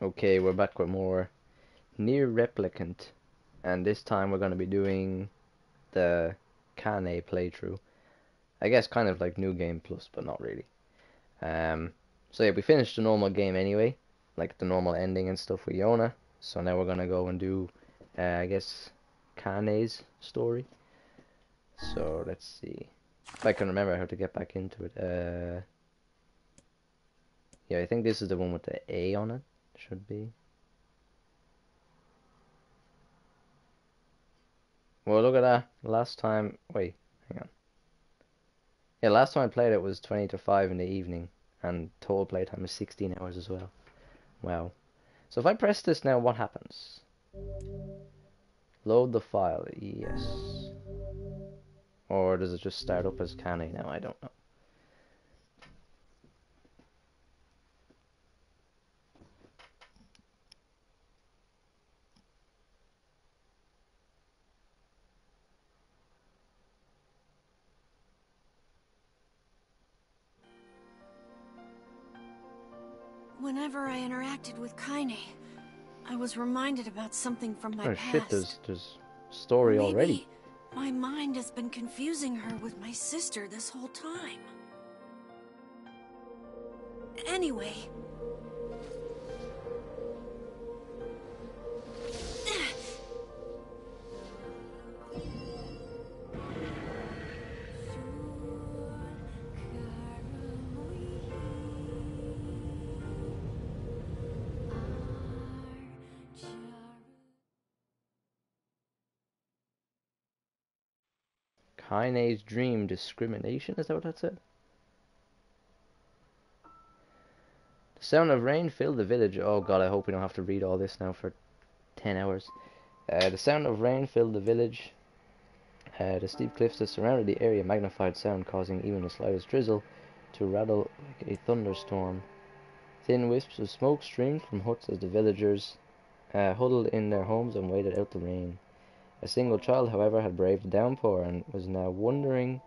Okay, we're back with more NieR Replicant, and this time we're going to be doing the Kaine playthrough. I guess kind of like New Game Plus, but not really. Um, so yeah, we finished the normal game anyway, like the normal ending and stuff with Yona. So now we're going to go and do, I guess, Kaine's story. So let's see. If I can remember how to get back into it. Yeah, I think this is the one with the A on it. Should be. Well, look at that. Last time, wait, hang on. Yeah, last time I played it was 20 to 5 in the evening, and total playtime is 16 hours as well. Wow. So if I press this now, what happens? Load the file, yes. Or does it just start up as Kaine now? I don't know. Whenever I interacted with Kaine, I was reminded about something from my Oh shit, past. there's Or story already. maybe my mind has been confusing her with my sister this whole time. Anyway... Kaine's dream discrimination, is that what that said? The sound of rain filled the village. Oh god, I hope we don't have to read all this now for 10 hours. The sound of rain filled the village. The steep cliffs that surrounded the area magnified sound, causing even the slightest drizzle to rattle like a thunderstorm. Thin wisps of smoke streamed from huts as the villagers huddled in their homes and waited out the rain. A single child, however, had braved the downpour and was now wandering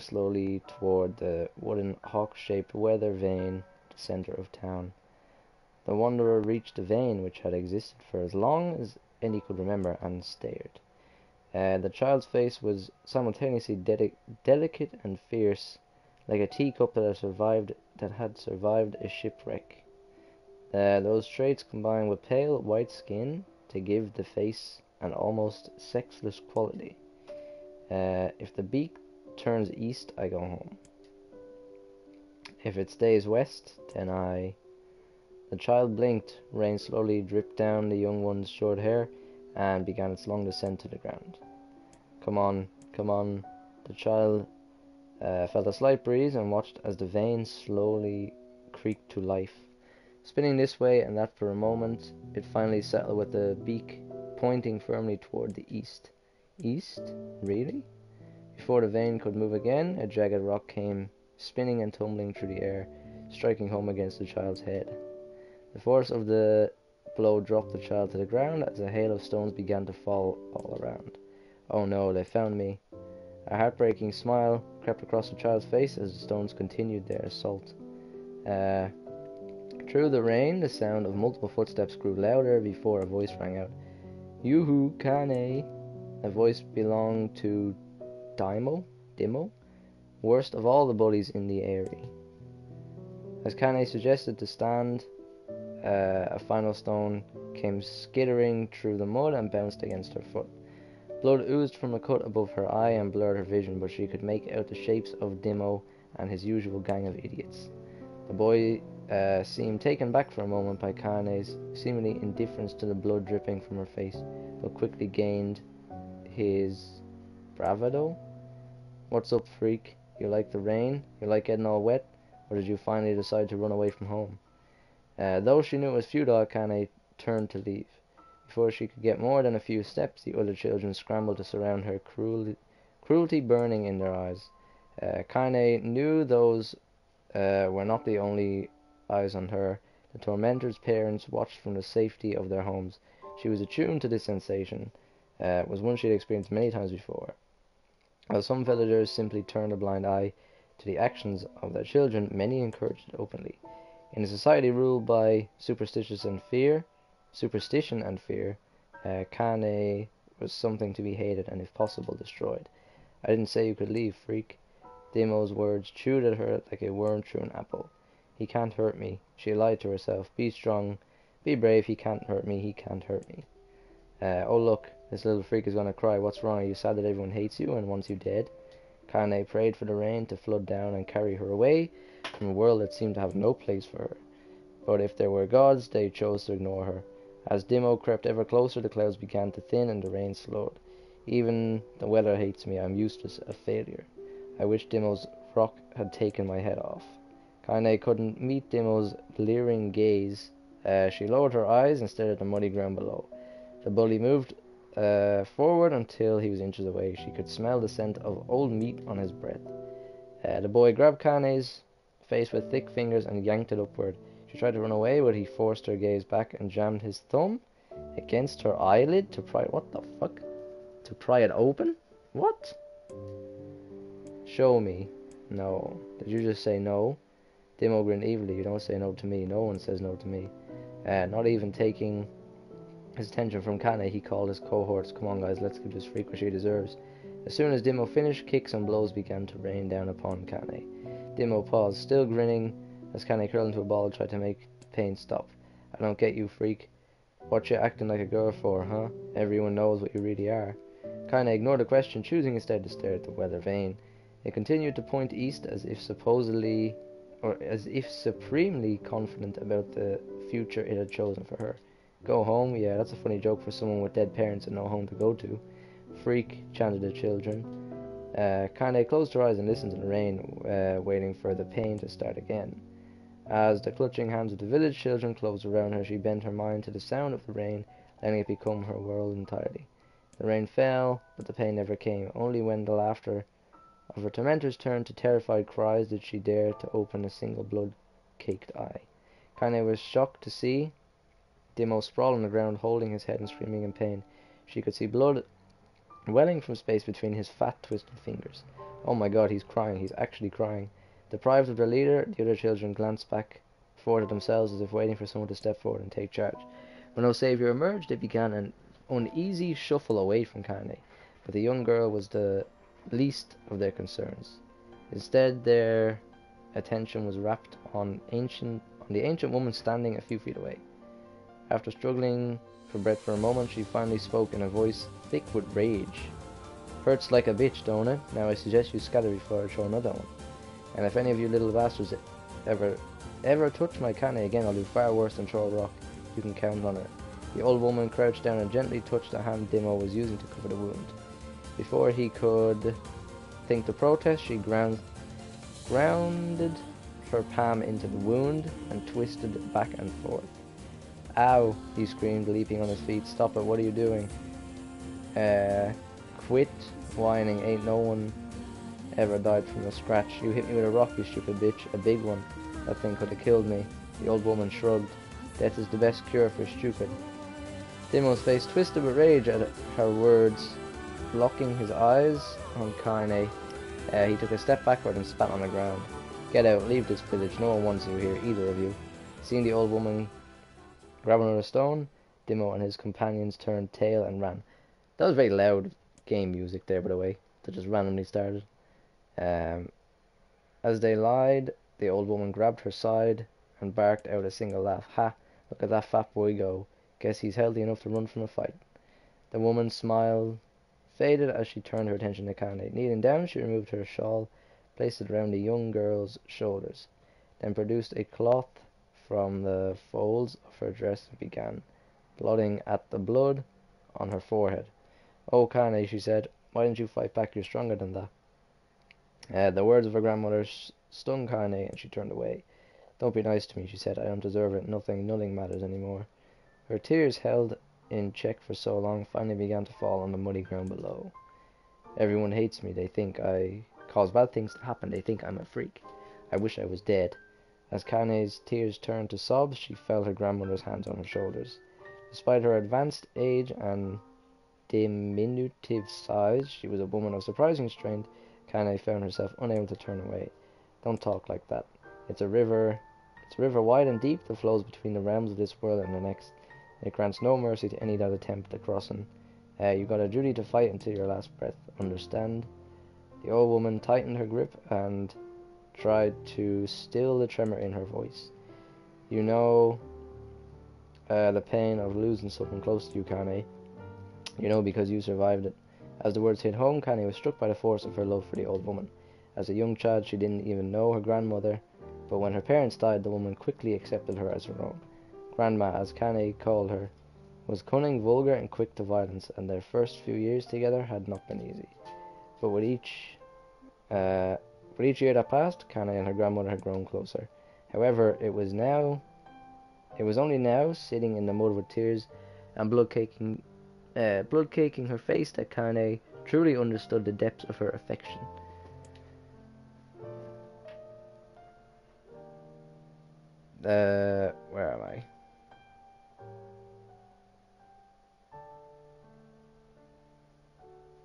slowly toward the wooden hawk-shaped weather vane at the center of town. The wanderer reached the vane, which had existed for as long as any could remember, and stared. The child's face was simultaneously delicate and fierce, like a teacup that had survived a shipwreck. Those traits combined with pale white skin to give the face an almost sexless quality. If the beak turns east, I go home. If it stays west, then I... The child blinked. Rain slowly dripped down the young one's short hair and began its long descent to the ground. Come on, come on. The child felt a slight breeze and watched as the vein slowly creaked to life. Spinning this way and that for a moment, it finally settled with the beak pointing firmly toward the east. East? Really? Before the vein could move again, a jagged rock came spinning and tumbling through the air, striking home against the child's head. The force of the blow dropped the child to the ground as a hail of stones began to fall all around. Oh no, they found me. A heartbreaking smile crept across the child's face as the stones continued their assault. Through the rain, the sound of multiple footsteps grew louder before a voice rang out. Yoo-hoo, Kaine! A voice belonged to Dimo? Worst of all the bullies in the area. As Kaine suggested to stand, a final stone came skittering through the mud and bounced against her foot. Blood oozed from a cut above her eye and blurred her vision, but she could make out the shapes of Dimo and his usual gang of idiots. The boy seemed taken back for a moment by Kaine's seemingly indifference to the blood dripping from her face, but quickly gained his bravado. What's up, freak? You like the rain? You like getting all wet? Or did you finally decide to run away from home? Though she knew it was futile, Kaine turned to leave. Before she could get more than a few steps, the other children scrambled to surround her, cruelty burning in their eyes. Kaine knew those were not the only eyes on her. The tormentor's parents watched from the safety of their homes. She was attuned to this sensation. It was one she had experienced many times before. While some villagers simply turned a blind eye to the actions of their children, many encouraged it openly. In a society ruled by superstition and fear, Kaine was something to be hated and, if possible, destroyed. I didn't say you could leave, freak. Dimo's words chewed at her like a worm through an apple. He can't hurt me. She lied to herself. Be strong. Be brave. He can't hurt me. He can't hurt me. Oh look, this little freak is gonna cry. What's wrong? Are you sad that everyone hates you and wants you dead? Kaine prayed for the rain to flood down and carry her away from a world that seemed to have no place for her. But if there were gods, they chose to ignore her. As Dimo crept ever closer, the clouds began to thin and the rain slowed. Even the weather hates me. I'm useless, a failure. I wish Dimo's rock had taken my head off. Kaine couldn't meet Dimo's leering gaze. She lowered her eyes and stared at the muddy ground below. The bully moved forward until he was inches away. She could smell the scent of old meat on his breath. The boy grabbed Kaine's face with thick fingers and yanked it upward. She tried to run away, but he forced her gaze back and jammed his thumb against her eyelid to pry... What the fuck? To pry it open? What? Show me. No. Did you just say no? Dimo grinned evilly. You don't say no to me. No one says no to me. Not even taking his attention from Kaine, he called his cohorts. Come on, guys, let's give this freak what she deserves. As soon as Dimo finished, kicks and blows began to rain down upon Kaine. Dimo paused, still grinning, as Kaine curled into a ball and tried to make the pain stop. I don't get you, freak. What you acting like a girl for, huh? Everyone knows what you really are. Kaine ignored the question, choosing instead to stare at the weather vane. It continued to point east as if supremely confident about the future it had chosen for her. Go home? Yeah, that's a funny joke for someone with dead parents and no home to go to. Freak, chanted the children. Kaine closed her eyes and listened to the rain, waiting for the pain to start again. As the clutching hands of the village children closed around her, she bent her mind to the sound of the rain, letting it become her world entirely. The rain fell, but the pain never came. Only when the laughter of her tormentors turned to terrified cries did she dare to open a single blood-caked eye. Kaine was shocked to see Dimo sprawled on the ground, holding his head and screaming in pain. She could see blood welling from space between his fat, twisted fingers. Oh my god, he's crying. He's actually crying. Deprived of their leader, the other children glanced back forward at themselves as if waiting for someone to step forward and take charge. When no savior emerged, they began an uneasy shuffle away from Kaine, but the young girl was the least of their concerns. Instead, their attention was rapt on the ancient woman standing a few feet away. After struggling for breath for a moment, she finally spoke in a voice thick with rage. Hurts like a bitch, don't it? Now I suggest you scatter before I throw another one. And if any of you little bastards ever touch my Kaine again, I'll do far worse than throw a rock. You can count on it. The old woman crouched down and gently touched the hand Dimo was using to cover the wound. Before he could think to protest, she grounded her palm into the wound and twisted it back and forth. Ow, he screamed, leaping on his feet. Stop it, what are you doing? Quit whining, ain't no one ever died from a scratch. You hit me with a rock, you stupid bitch, a big one. That thing could have killed me. The old woman shrugged. Death is the best cure for stupid. Dimo's face twisted with rage at her words. Locking his eyes on Kaine, he took a step backward and spat on the ground. Get out, leave this village, no one wants you here, either of you. Seeing the old woman grab another stone, Dimo and his companions turned tail and ran. That was very loud game music there, by the way, that just randomly started. As they lied, the old woman grabbed her side and barked out a single laugh. Ha, look at that fat boy go. Guess he's healthy enough to run from a fight. The woman's smile faded as she turned her attention to Kaine. Kneeling down, she removed her shawl, placed it around the young girl's shoulders, then produced a cloth from the folds of her dress and began blotting at the blood on her forehead. Oh, Kaine, she said, why didn't you fight back? You're stronger than that. The words of her grandmother stung Kaine, and she turned away. Don't be nice to me, she said. I don't deserve it. Nothing matters anymore. Her tears, held in check for so long, finally began to fall on the muddy ground below. Everyone hates me. They think I cause bad things to happen. They think I'm a freak. I wish I was dead. As Kaine's tears turned to sobs, she felt her grandmother's hands on her shoulders. Despite her advanced age and diminutive size, she was a woman of surprising strength. Kaine found herself unable to turn away. Don't talk like that. It's a river It's a river wide and deep that flows between the realms of this world and the next. It grants no mercy to any that attempt the crossing. You've got a duty to fight until your last breath. Understand? The old woman tightened her grip and tried to still the tremor in her voice. You know the pain of losing someone close to you, Kaine. You know because you survived it. As the words hit home, Kaine was struck by the force of her love for the old woman. As a young child, she didn't even know her grandmother, but when her parents died, the woman quickly accepted her as her own. Grandma, as Kaine called her, was cunning, vulgar, and quick to violence, and their first few years together had not been easy. But with each year that passed, Kaine and her grandmother had grown closer. However, it was only now, sitting in the mud with tears and blood caking her face, that Kaine truly understood the depths of her affection. Where am I?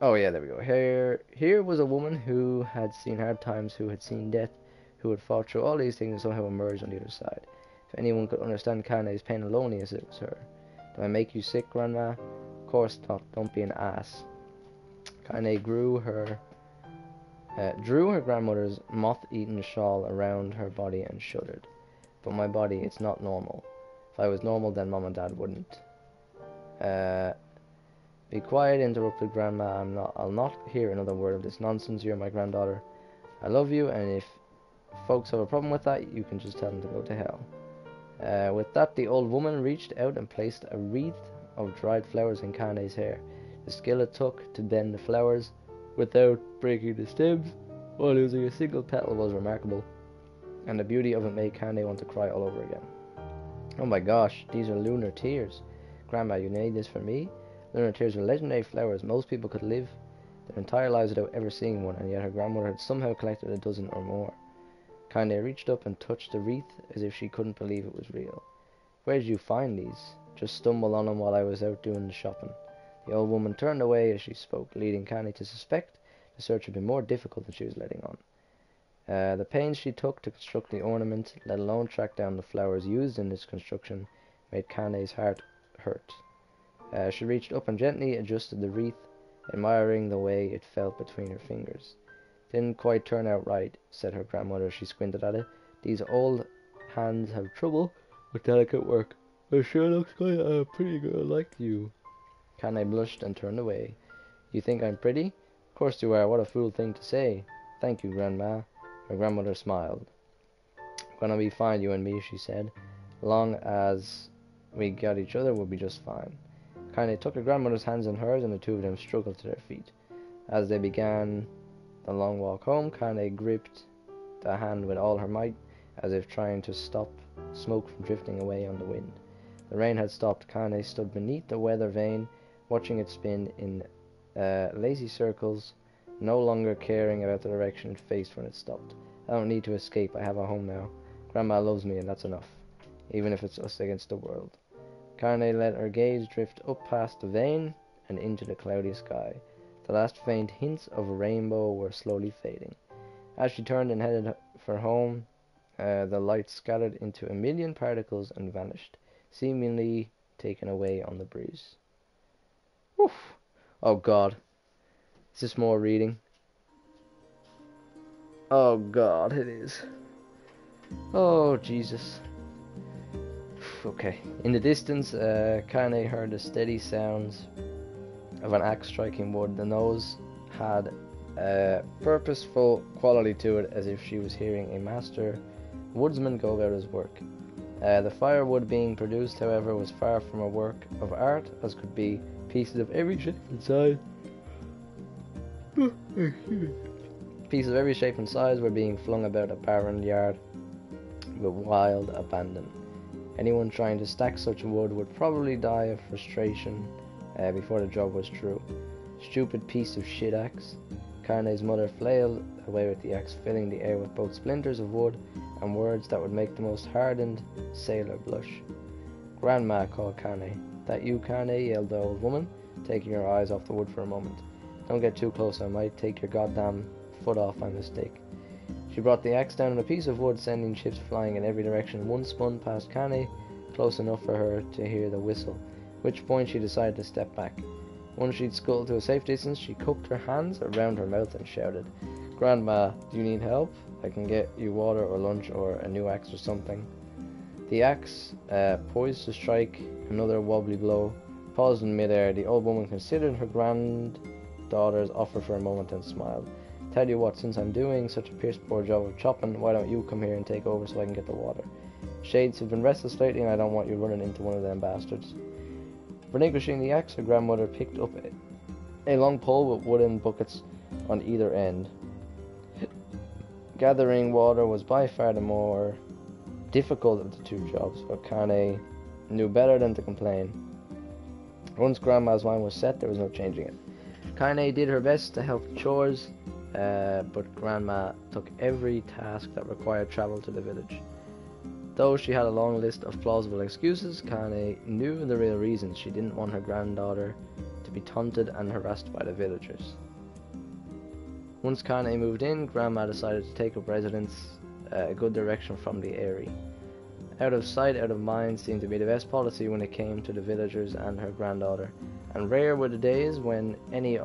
Oh yeah, there we go. Here was a woman who had seen hard times, who had seen death, who had fought through all these things and somehow emerged on the other side. If anyone could understand Kaine's pain and loneliness, it was her. Do I make you sick, Grandma? Of course not. Don't be an ass. Kaine drew her grandmother's moth-eaten shawl around her body and shuddered. But my body, it's not normal. If I was normal, then Mom and Dad wouldn't. Be quiet, interrupted Grandma. I'll not hear another word of this nonsense. You're my granddaughter. I love you, and if folks have a problem with that, you can just tell them to go to hell. With that, the old woman reached out and placed a wreath of dried flowers in Kaine's hair. The skill it took to bend the flowers without breaking the stems or losing a single petal was remarkable, and the beauty of it made Kaine want to cry all over again. Oh my gosh, these are lunar tears. Grandma, you made this for me? Lunar tears are legendary flowers. Most people could live their entire lives without ever seeing one, and yet her grandmother had somehow collected a dozen or more. Kaine reached up and touched the wreath as if she couldn't believe it was real. Where did you find these? Just stumbled on them while I was out doing the shopping. The old woman turned away as she spoke, leading Kaine to suspect the search had been more difficult than she was letting on. The pains she took to construct the ornament, let alone track down the flowers used in this construction, made Kaine's heart hurt. She reached up and gently adjusted the wreath, admiring the way it felt between her fingers. Didn't quite turn out right, said her grandmother as she squinted at it. These old hands have trouble with delicate work. It sure looks quite pretty girl like you. Kaine blushed and turned away. You think I'm pretty? Of course you are. What a fool thing to say. Thank you, Grandma. Her grandmother smiled. Gonna be fine, you and me, she said. Long as we got each other, we'll be just fine. Kaine took her grandmother's hands in hers, and the two of them struggled to their feet. As they began the long walk home, Kaine gripped the hand with all her might, as if trying to stop smoke from drifting away on the wind. The rain had stopped. Kaine stood beneath the weather vane, watching it spin in lazy circles, no longer caring about the direction it faced when it stopped. I don't need to escape. I have a home now. Grandma loves me, and that's enough, even if it's us against the world. Kaine let her gaze drift up past the vane and into the cloudy sky. The last faint hints of a rainbow were slowly fading. As she turned and headed for home, the light scattered into a million particles and vanished, seemingly taken away on the breeze. Oof. Oh God. Is this more reading? Oh God, it is. Oh Jesus. Okay. In the distance, Kaine heard the steady sounds of an axe striking wood. The nose had a purposeful quality to it, as if she was hearing a master woodsman go about his work. The firewood being produced, however, was far from a work of art, as could be. Pieces of every shape and size. Pieces of every shape and size were being flung about a barren yard with wild abandon. Anyone trying to stack such wood would probably die of frustration before the job was through. Stupid piece of shit axe. Kaine's mother flailed away with the axe, filling the air with both splinters of wood and words that would make the most hardened sailor blush. Grandma, called Kaine. That you, Kaine? Yelled the old woman, taking her eyes off the wood for a moment. Don't get too close, I might take your goddamn foot off by mistake. She She brought the axe down on a piece of wood, sending chips flying in every direction. One spun past Kaine, close enough for her to hear the whistle, at which point she decided to step back. Once she'd scuttled to a safe distance, she cupped her hands around her mouth and shouted, "Grandma, do you need help? I can get you water or lunch or a new axe or something." The axe, poised to strike another wobbly blow, paused in midair. The old woman considered her granddaughter's offer for a moment and smiled. "Tell you what, since I'm doing such a piss-poor job of chopping, why don't you come here and take over so I can get the water? Shades have been restless lately and I don't want you running into one of them bastards." Relinquishing the axe, her grandmother picked up a long pole with wooden buckets on either end. Gathering water was by far the more difficult of the two jobs, but Kaine knew better than to complain. Once Grandma's mind was set, there was no changing it. Kaine did her best to help with chores, but Grandma took every task that required travel to the village. Though she had a long list of plausible excuses, Kaine knew the real reasons. She didn't want her granddaughter to be taunted and harassed by the villagers. Once Kaine moved in, Grandma decided to take up residence a good direction from the eyrie. Out of sight, out of mind seemed to be the best policy when it came to the villagers and her granddaughter, and rare were the days when any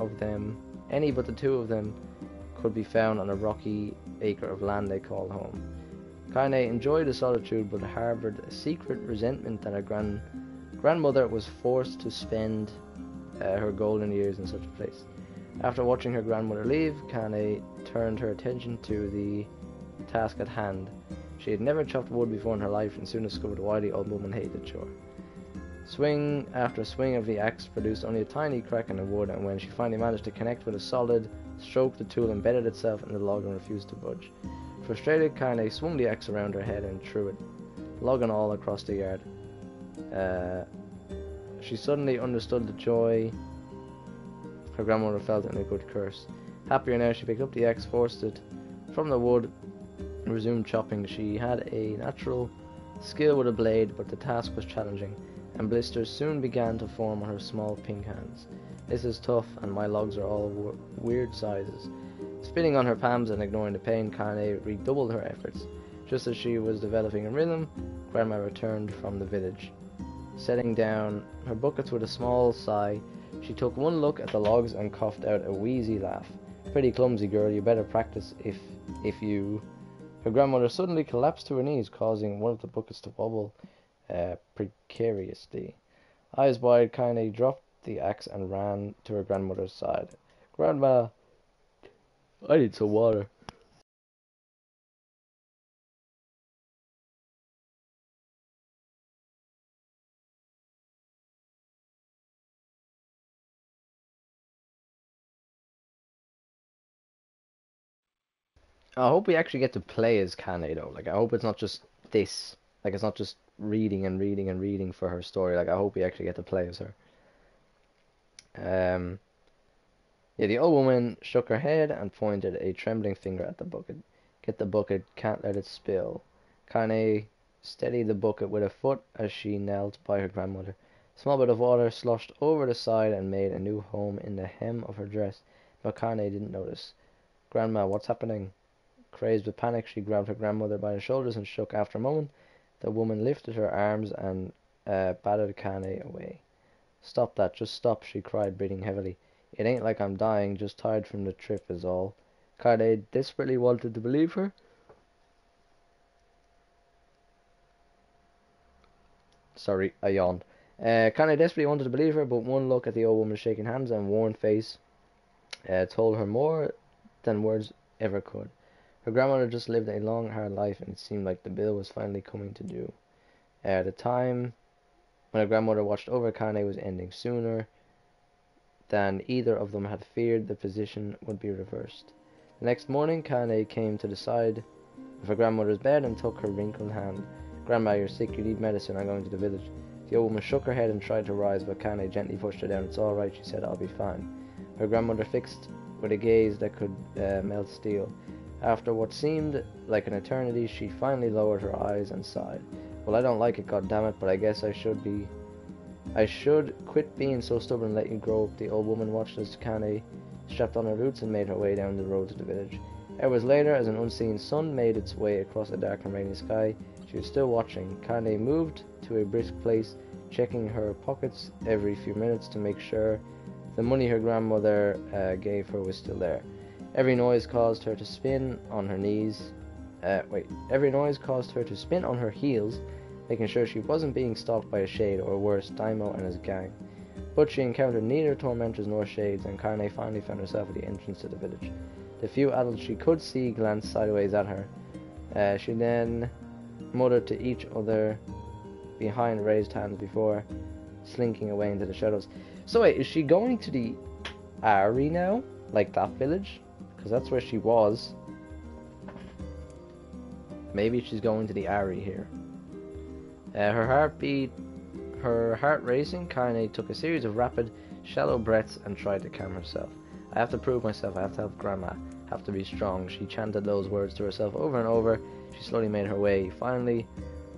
but the two of them, could be found on a rocky acre of land they called home. Kaine enjoyed the solitude but harboured a secret resentment that her grandmother was forced to spend her golden years in such a place. After watching her grandmother leave, Kaine turned her attention to the task at hand. She had never chopped wood before in her life and soon discovered why the old woman hated the chore. Swing after swing of the axe produced only a tiny crack in the wood, and when she finally managed to connect with a solid stroke, the tool embedded itself in the log and refused to budge. Frustrated, Kaine swung the axe around her head and threw it, log and all, across the yard. She suddenly understood the joy her grandmother felt in a good curse. Happier now, she picked up the axe, forced it from the wood, and resumed chopping. She had a natural skill with a blade, but the task was challenging, and blisters soon began to form on her small pink hands. "This is tough, and my logs are all weird sizes." Spitting on her palms and ignoring the pain, Kaine redoubled her efforts. Just as she was developing a rhythm, Grandma returned from the village. Setting down her buckets with a small sigh, she took one look at the logs and coughed out a wheezy laugh. "Pretty clumsy, girl. You better practice if you..." Her grandmother suddenly collapsed to her knees, causing one of the buckets to wobble precariously. Eyes wide, Kaine dropped the axe and ran to her grandmother's side. "Grandma, I need some water." I hope we actually get to play as Kaine though. Like, I hope it's not just this. Like, it's not just reading and reading and reading for her story. Like, I hope we actually get to play as her. Um, yeah, the old woman shook her head and pointed a trembling finger at the bucket. "Get the bucket, can't let it spill." Kaine steadied the bucket with a foot as she knelt by her grandmother. A small bit of water sloshed over the side and made a new home in the hem of her dress, but Kaine didn't notice. "Grandma, what's happening?" Crazed with panic, she grabbed her grandmother by the shoulders and shook. After a moment, the woman lifted her arms and batted Kaine away. "Stop that, just stop," she cried, breathing heavily. "It ain't like I'm dying, just tired from the trip is all." Kaine desperately wanted to believe her. Sorry, I yawned. Kaine desperately wanted to believe her, but one look at the old woman's shaking hands and worn face told her more than words ever could. Her grandmother just lived a long, hard life, and it seemed like the bill was finally coming to due. The time when her grandmother watched over Kaine was ending. Sooner than either of them had feared, the position would be reversed. The next morning, Kaine came to the side of her grandmother's bed and took her wrinkled hand. "Grandma, you're sick, you need medicine, I'm going to the village." The old woman shook her head and tried to rise, but Kaine gently pushed her down. "It's all right," she said, "I'll be fine." Her grandmother fixed with a gaze that could melt steel. After what seemed like an eternity, she finally lowered her eyes and sighed. "Well, I don't like it, goddammit, but I guess I should quit being so stubborn and let you grow up." The old woman watched as Kaine strapped on her boots and made her way down the road to the village. Hours later, as an unseen sun made its way across a dark and rainy sky, she was still watching. Kaine moved to a brisk pace, checking her pockets every few minutes to make sure the money her grandmother gave her was still there. Every noise caused her to spin on her knees. Every noise caused her to spin on her heels, making sure she wasn't being stalked by a shade, or worse, Daimo and his gang. But she encountered neither tormentors nor shades, and Kaine finally found herself at the entrance to the village. The few adults she could see glanced sideways at her. She then muttered to each other behind raised hands before slinking away into the shadows. So wait, is she going to the Ari now? Like that village? Because that's where she was. Maybe she's going to the Ari here. Her heart racing, Kaine took a series of rapid, shallow breaths and tried to calm herself. I have to prove myself, I have to help Grandma, have to be strong. She chanted those words to herself over and over. She slowly made her way. Finally,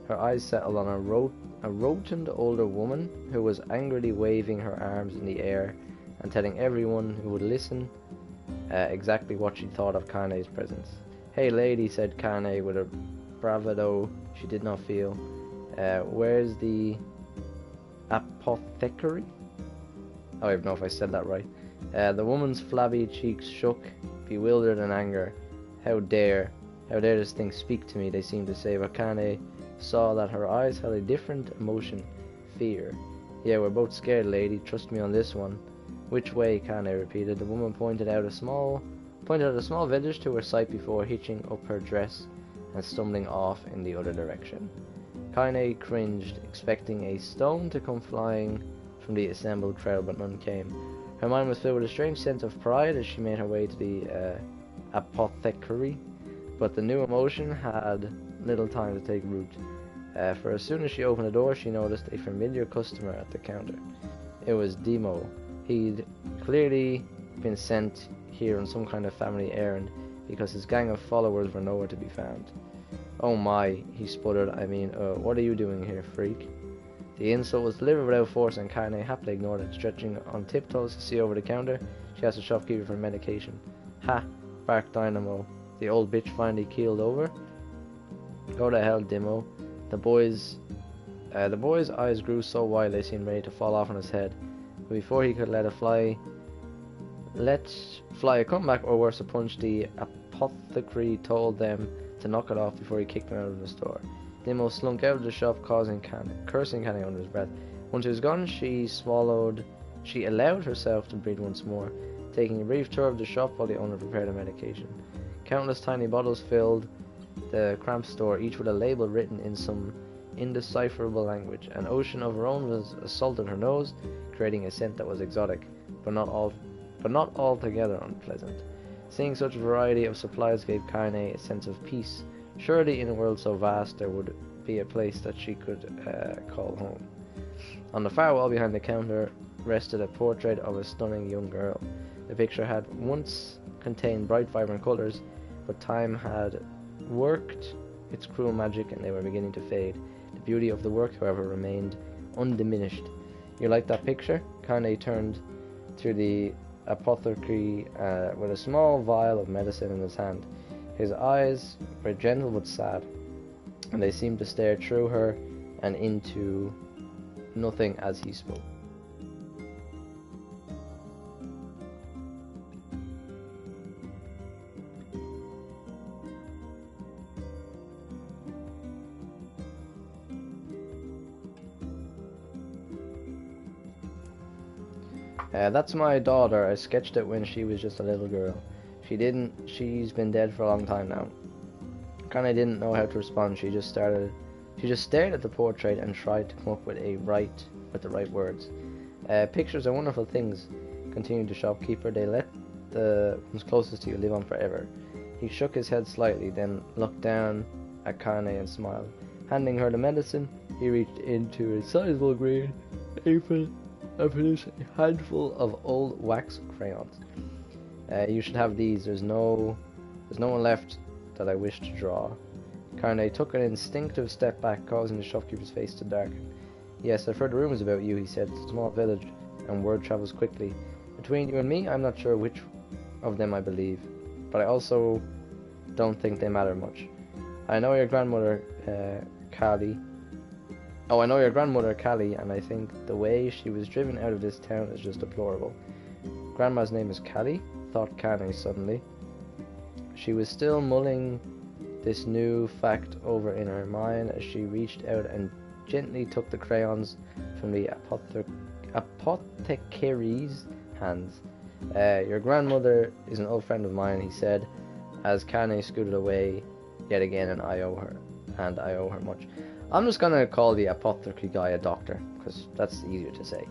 her eyes settled on a rotund older woman who was angrily waving her arms in the air and telling everyone who would listen exactly what she thought of Kaine's presence. "Hey lady," said Kaine with a bravado she did not feel. "Where's the apothecary?" Oh, I don't know if I said that right. The woman's flabby cheeks shook, bewildered in anger. How dare this thing speak to me, they seemed to say, but Kaine saw that her eyes held a different emotion, fear. "Yeah, we're both scared, lady, trust me on this one." "Which way?" Kaine repeated. The woman pointed out a small village to her sight before hitching up her dress and stumbling off in the other direction. Kaine cringed, expecting a stone to come flying from the assembled crowd, but none came. Her mind was filled with a strange sense of pride as she made her way to the apothecary, but the new emotion had little time to take root, for as soon as she opened the door, she noticed a familiar customer at the counter. It was Daimo. He'd clearly been sent here on some kind of family errand, because his gang of followers were nowhere to be found. "Oh my," he sputtered, what are you doing here, freak?" The insult was delivered without force, and Kaine happily ignored it. Stretching on tiptoes to see over the counter, she asked the shopkeeper for medication. "Ha!" barked Dynamo. "The old bitch finally keeled over?" "Go to hell, Daimo." The boy's eyes grew so wide they seemed ready to fall off on his head. But before he could let fly a comeback, or worse, a punch, the apothecary told them to knock it off before he kicked them out of the store. Daimo slunk out of the shop, cursing Kaine under his breath. Once he was gone, she allowed herself to breathe once more, taking a brief tour of the shop while the owner prepared the medication. Countless tiny bottles filled the cramped store, each with a label written in some indecipherable language. An ocean of her own was assaulted her nose, creating a scent that was exotic, but not altogether unpleasant. Seeing such a variety of supplies gave Kaine a sense of peace. Surely in a world so vast there would be a place that she could call home. On the far wall behind the counter rested a portrait of a stunning young girl. The picture had once contained bright, vibrant colours, but time had worked its cruel magic and they were beginning to fade. The beauty of the work, however, remained undiminished. "You like that picture?" Kaine turned to the apothecary with a small vial of medicine in his hand. His eyes were gentle but sad, and they seemed to stare through her and into nothing as he spoke. That's my daughter. I sketched it when she was just a little girl. She's been dead for a long time now. Kaine didn't know how to respond. She just stared at the portrait and tried to come up with the right words. "Pictures are wonderful things," continued the shopkeeper. "They let the ones closest to you live on forever." He shook his head slightly, then looked down at Kaine and smiled. Handing her the medicine, he reached into a sizable green apron and produced a handful of old wax crayons. "You should have these. There's no one left that I wish to draw." Kaine took an instinctive step back, causing the shopkeeper's face to darken. "Yes, I've heard rumors about you," he said. "It's a small village, and word travels quickly. Between you and me, I'm not sure which of them I believe. But I also don't think they matter much. I know your grandmother, Callie. Oh, I know your grandmother, Callie, and I think the way she was driven out of this town is just deplorable. Grandma's name is Callie, thought Kaine suddenly. She was still mulling this new fact over in her mind as she reached out and gently took the crayons from the apothecary's hands. Your grandmother is an old friend of mine, he said, as Kaine scooted away yet again, and I owe her much. I'm just gonna call the apothecary guy a doctor, because that's easier to say.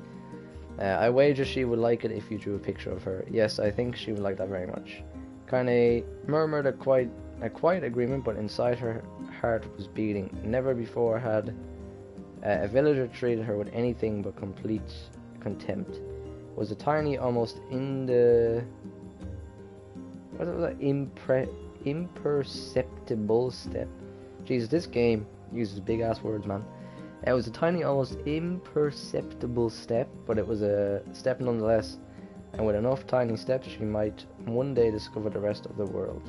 I wager she would like it if you drew a picture of her. Yes, I think she would like that very much. Kaine murmured a quiet agreement, but inside her heart was beating. Never before had a villager treated her with anything but complete contempt. It was a tiny, almost imperceptible step. Jesus, this game uses big ass words, man. It was a tiny, almost imperceptible step, but it was a step nonetheless, and with enough tiny steps she might one day discover the rest of the world.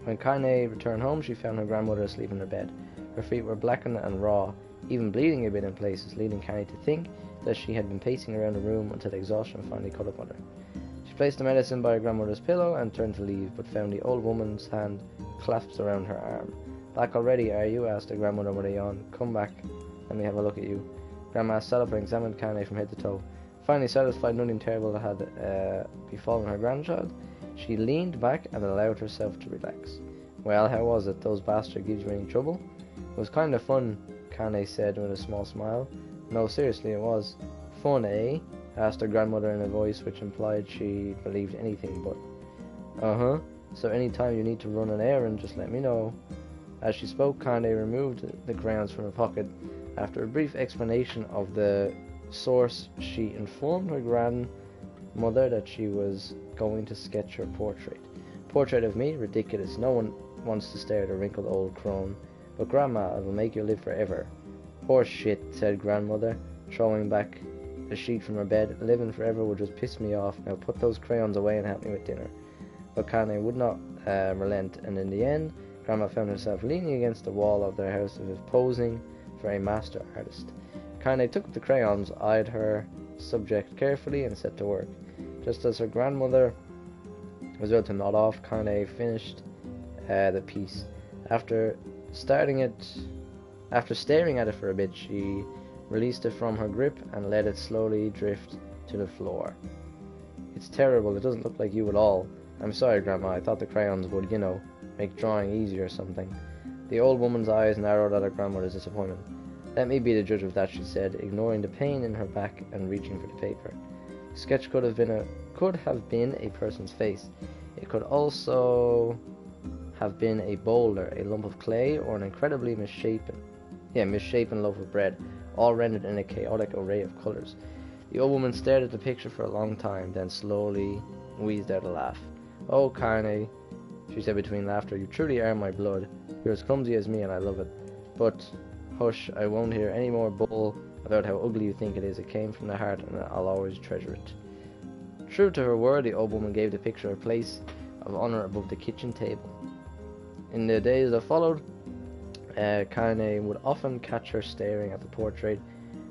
When Kaine returned home, she found her grandmother asleep in her bed. Her feet were blackened and raw, even bleeding a bit in places, leading Kaine to think that she had been pacing around the room until exhaustion finally caught up on her. She placed the medicine by her grandmother's pillow and turned to leave, but found the old woman's hand clasped around her arm. "Back already, are you?" asked the grandmother with a yawn. "Come back, let me have a look at you." Grandma sat up and examined Kaine from head to toe. Finally satisfied nothing terrible had befallen her grandchild, she leaned back and allowed herself to relax. "Well, how was it? Those bastards give you any trouble?" "It was kind of fun," Kaine said with a small smile. "No, seriously, it was." "Fun, eh?" asked her grandmother in a voice which implied she believed anything but. "Uh-huh. So any time you need to run an errand, just let me know." As she spoke, Kaine removed the crayons from her pocket. After a brief explanation of the source, she informed her grandmother that she was going to sketch her portrait. "Portrait of me? Ridiculous. No one wants to stare at a wrinkled old crone. But Grandma, it will make you live forever." "Horse shit," said grandmother, throwing back the sheet from her bed. "Living forever would just piss me off. Now put those crayons away and help me with dinner." But Kaine would not relent, and in the end, Grandma found herself leaning against the wall of their house as if posing for a master artist. Kaine took up the crayons, eyed her subject carefully, and set to work. Just as her grandmother was about to nod off, Kaine finished the piece. After staring at it for a bit, she released it from her grip and let it slowly drift to the floor. "It's terrible. It doesn't look like you at all." "I'm sorry, Grandma. I thought the crayons would, make drawing easier or something." The old woman's eyes narrowed at her grandmother's disappointment. "Let me be the judge of that," she said, ignoring the pain in her back and reaching for the paper. The sketch could have been a person's face. It could also have been a boulder, a lump of clay, or an incredibly misshapen loaf of bread, all rendered in a chaotic array of colours. The old woman stared at the picture for a long time, then slowly wheezed out a laugh. "Oh, Kaine," she said between laughter, "you truly are my blood. You're as clumsy as me, and I love it. But, hush, I won't hear any more bull about how ugly you think it is. It came from the heart, and I'll always treasure it." True to her word, the old woman gave the picture a place of honour above the kitchen table. In the days that followed, Kaine would often catch her staring at the portrait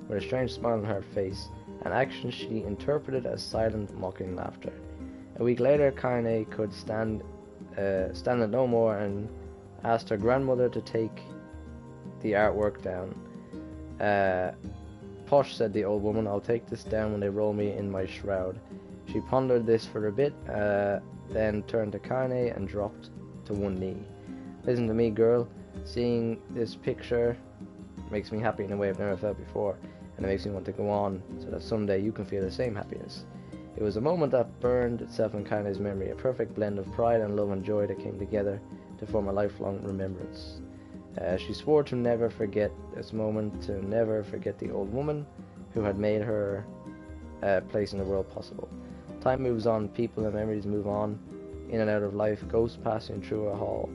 with a strange smile on her face, an action she interpreted as silent, mocking laughter. A week later, Kaine could stand it no more and asked her grandmother to take the artwork down. "Posh," said the old woman, "I'll take this down when they roll me in my shroud." She pondered this for a bit, then turned to Kaine and dropped to one knee. "Listen to me, girl. Seeing this picture makes me happy in a way I've never felt before, and it makes me want to go on so that someday you can feel the same happiness." It was a moment that burned itself in Kaine's memory, a perfect blend of pride and love and joy that came together to form a lifelong remembrance. She swore to never forget this moment, to never forget the old woman who had made her place in the world possible. Time moves on, people and memories move on, in and out of life, ghosts passing through a hall.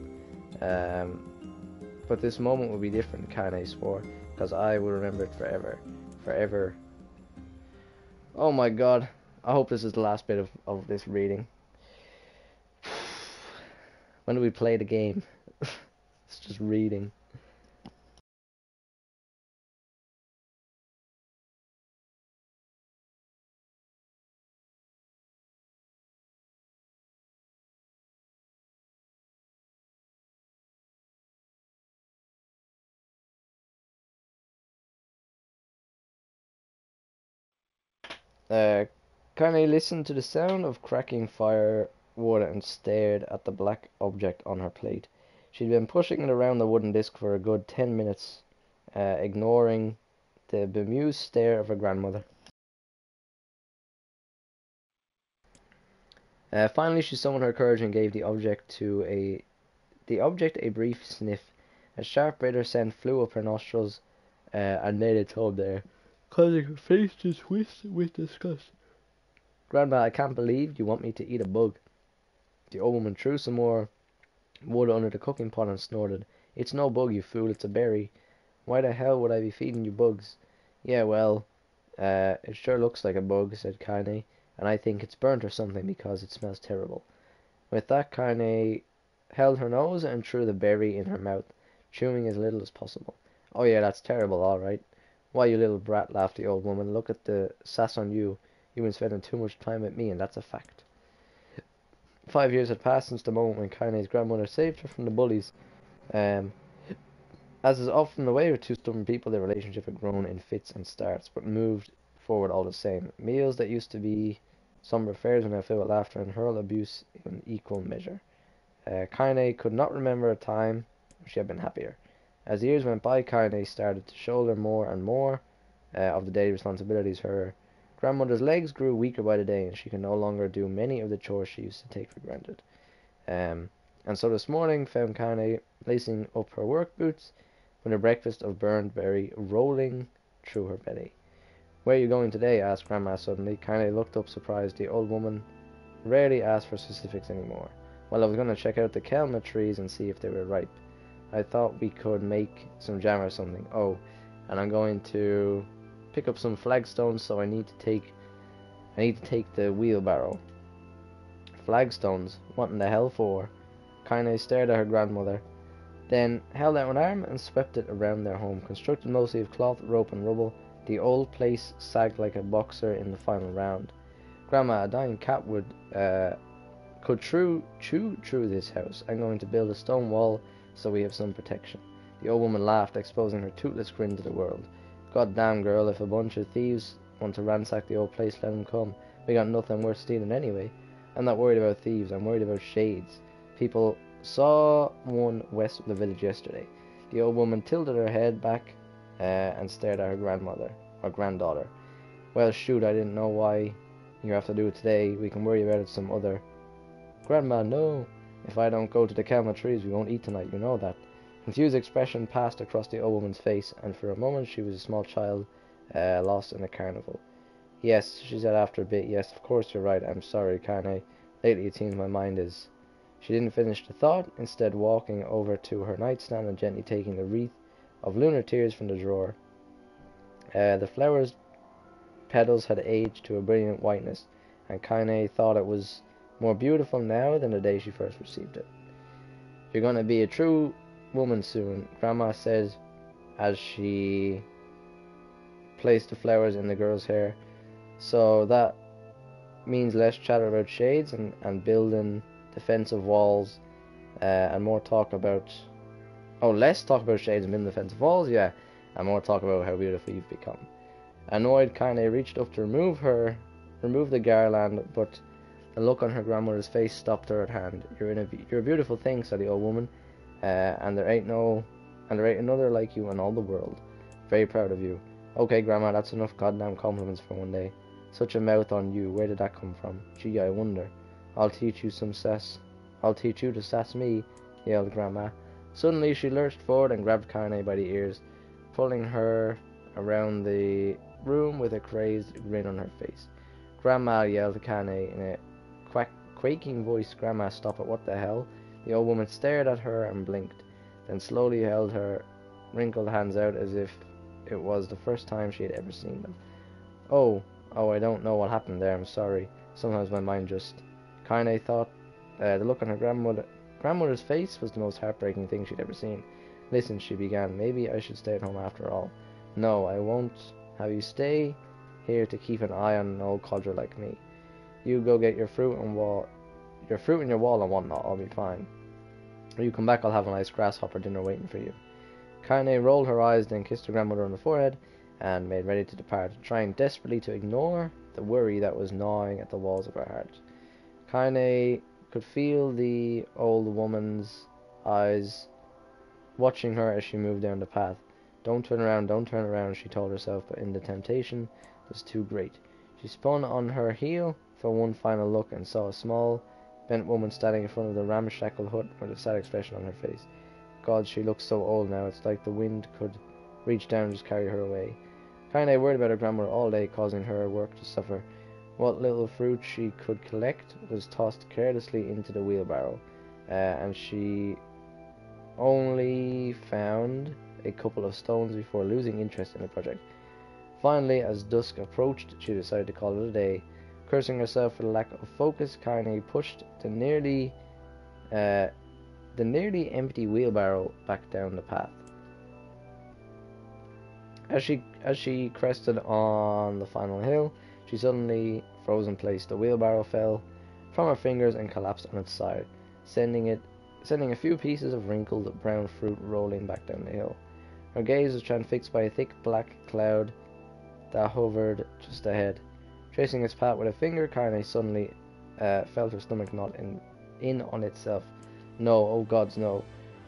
But this moment will be different, Kaine swore, because I will remember it forever. Forever. Oh my god. I hope this is the last bit of this reading. When do we play the game? It's just reading. Uh, Kaine listened to the sound of cracking firewood and stared at the black object on her plate. She'd been pushing it around the wooden disc for a good 10 minutes, ignoring the bemused stare of her grandmother. Finally, she summoned her courage and gave the object a brief sniff. A sharp bitter scent flew up her nostrils, and made a tub there, causing her face to twist with disgust. Grandma, I can't believe you want me to eat a bug. The old woman threw some more wood under the cooking pot and snorted. It's no bug, you fool, it's a berry. Why the hell would I be feeding you bugs? Yeah, well, it sure looks like a bug, said Kaine, and I think it's burnt or something because it smells terrible. With that, Kaine held her nose and threw the berry in her mouth, chewing as little as possible. Oh yeah, that's terrible, all right. Why, you little brat, laughed the old woman. Look at the sass on you. You've been spending too much time with me, and that's a fact. 5 years had passed since the moment when Kaine's grandmother saved her from the bullies. Um, as is often the way with two stubborn people, their relationship had grown in fits and starts, but moved forward all the same. Meals that used to be somber affairs were now filled with laughter and hurled abuse in equal measure. Kaine could not remember a time when she had been happier. As the years went by, Kaine started to shoulder more and more of the daily responsibilities. Her grandmother's legs grew weaker by the day, and she could no longer do many of the chores she used to take for granted. Um, and so this morning found Kaine lacing up her work boots with a breakfast of burned berry rolling through her belly. Where are you going today? Asked Grandma suddenly. Kaine looked up surprised. The old woman rarely asked for specifics anymore. Well, I was going to check out the kelma trees and see if they were ripe. I thought we could make some jam or something. Oh, and I'm going to pick up some flagstones, so I need to take the wheelbarrow. Flagstones? What in the hell for? Kaine stared at her grandmother, then held out an arm and swept it around their home. Constructed mostly of cloth, rope, and rubble, the old place sagged like a boxer in the final round. Grandma, a dying cat could chew through this house. I'm going to build a stone wall so we have some protection. The old woman laughed, exposing her toothless grin to the world. God damn, girl, if a bunch of thieves want to ransack the old place, let them come. We got nothing worth stealing anyway. I'm not worried about thieves, I'm worried about shades. People saw one west of the village yesterday. The old woman tilted her head back and stared at her granddaughter. Well, shoot, I didn't know why you have to do it today. We can worry about it some other. Grandma, no. If I don't go to the kelma trees, we won't eat tonight, you know that. Confused expression passed across the old woman's face, and for a moment she was a small child lost in a carnival. Yes, she said after a bit. Yes, of course you're right. I'm sorry, Kaine. Lately it seems my mind is... She didn't finish the thought, instead walking over to her nightstand and gently taking the wreath of lunar tears from the drawer. The flower's petals had aged to a brilliant whiteness, and Kaine thought it was more beautiful now than the day she first received it. You're going to be a true woman soon, Grandma said as she placed the flowers in the girl's hair. So that means less chatter about shades and building defensive walls, and more talk about... Oh, less talk about shades and building defensive walls, yeah, and more talk about how beautiful you've become. Annoyed, Kaine reached up to remove the garland, but the look on her grandmother's face stopped her at hand. You're a beautiful thing, said the old woman, and there ain't another like you in all the world. Very proud of you. Okay, Grandma, that's enough goddamn compliments for one day. Such a mouth on you. Where did that come from? Gee, I wonder. I'll teach you to sass me, yelled Grandma. Suddenly she lurched forward and grabbed Kaine by the ears, pulling her around the room with a crazed grin on her face. Grandma, yelled Kaine in a quaking voice. Grandma, stop it, what the hell? The old woman stared at her and blinked, then slowly held her wrinkled hands out as if it was the first time she had ever seen them. Oh, I don't know what happened there, I'm sorry. Sometimes my mind just... Kaine thought. The look on her Grandmother's face was the most heartbreaking thing she'd ever seen. Listen, she began, maybe I should stay at home after all. No, I won't have you stay here to keep an eye on an old codger like me. You go get your fruit in your wall and whatnot, I'll be fine. When you come back, I'll have a nice grasshopper dinner waiting for you. Kaine rolled her eyes, then kissed her grandmother on the forehead, and made ready to depart, trying desperately to ignore the worry that was gnawing at the walls of her heart. Kaine could feel the old woman's eyes watching her as she moved down the path. Don't turn around, she told herself, but in the temptation was too great. She spun on her heel for one final look and saw a small, bent woman standing in front of the ramshackle hut with a sad expression on her face. God, she looks so old now, it's like the wind could reach down and just carry her away. Kaine worried about her grandmother all day, causing her work to suffer. What little fruit she could collect was tossed carelessly into the wheelbarrow, and she only found a couple of stones before losing interest in the project. Finally, as dusk approached, she decided to call it a day. Cursing herself for the lack of focus, Kaine pushed the nearly empty wheelbarrow back down the path. As she crested on the final hill, she suddenly froze in place. The wheelbarrow fell from her fingers and collapsed on its side, sending a few pieces of wrinkled brown fruit rolling back down the hill. Her gaze was transfixed by a thick black cloud that hovered just ahead. Tracing its path with a finger, Kaine suddenly felt her stomach knot in on itself. No, oh gods, no.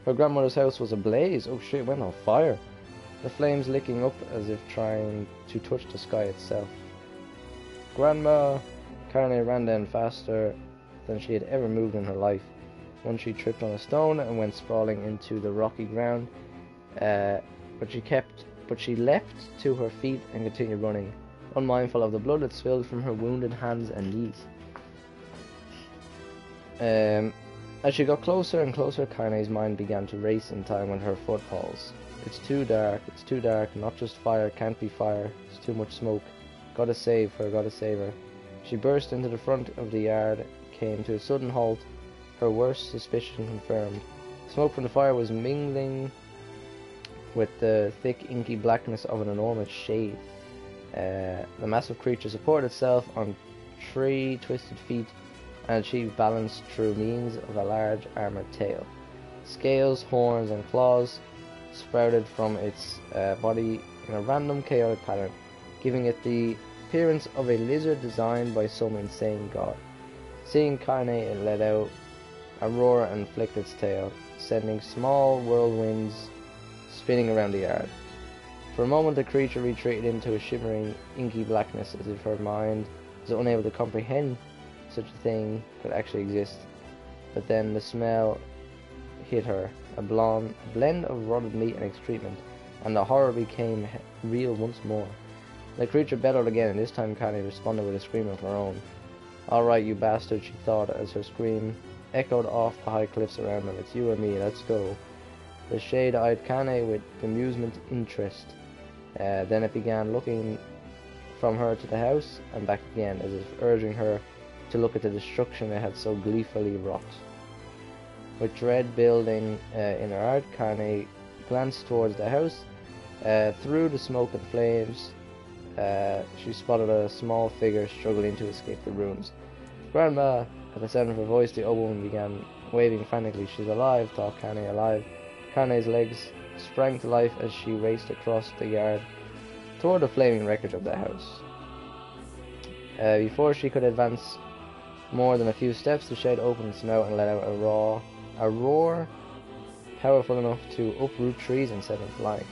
Her grandmother's house was ablaze. Oh shit, it went on fire. The flames licking up as if trying to touch the sky itself. Grandma! Kaine ran down faster than she had ever moved in her life. Once she tripped on a stone and went sprawling into the rocky ground, but she leapt to her feet and continued running, unmindful of the blood that spilled from her wounded hands and knees. As she got closer and closer, Kaine's mind began to race in time with her footfalls. It's too dark, not just fire, can't be fire, it's too much smoke. Gotta save her. She burst into the front of the yard, came to a sudden halt, her worst suspicion confirmed. Smoke from the fire was mingling with the thick inky blackness of an enormous shade. The massive creature supported itself on 3 twisted feet and achieved balance through means of a large armoured tail. Scales, horns and claws sprouted from its body in a random chaotic pattern, giving it the appearance of a lizard designed by some insane god. Seeing Kaine, it let out a roar and flicked its tail, sending small whirlwinds spinning around the yard. For a moment the creature retreated into a shimmering, inky blackness, as if her mind was unable to comprehend such a thing could actually exist. But then the smell hit her, a blend of rotted meat and excrement, and the horror became real once more. The creature bellowed again, and this time Kaine responded with a scream of her own. Alright, you bastard, she thought, as her scream echoed off the high cliffs around them. It's you or me, let's go. The shade eyed Kaine with bemusement interest. Then it began looking from her to the house and back again, as if urging her to look at the destruction it had so gleefully wrought. With dread building in her heart, Kaine glanced towards the house. Through the smoke and flames, she spotted a small figure struggling to escape the ruins. Grandma! At the sound of her voice, the old woman began waving frantically. She's alive, thought Kaine, alive. Kaine's legs sprang to life as she raced across the yard toward the flaming wreckage of the house. Before she could advance more than a few steps, the shade opened its mouth and let out a roar powerful enough to uproot trees and set them flying.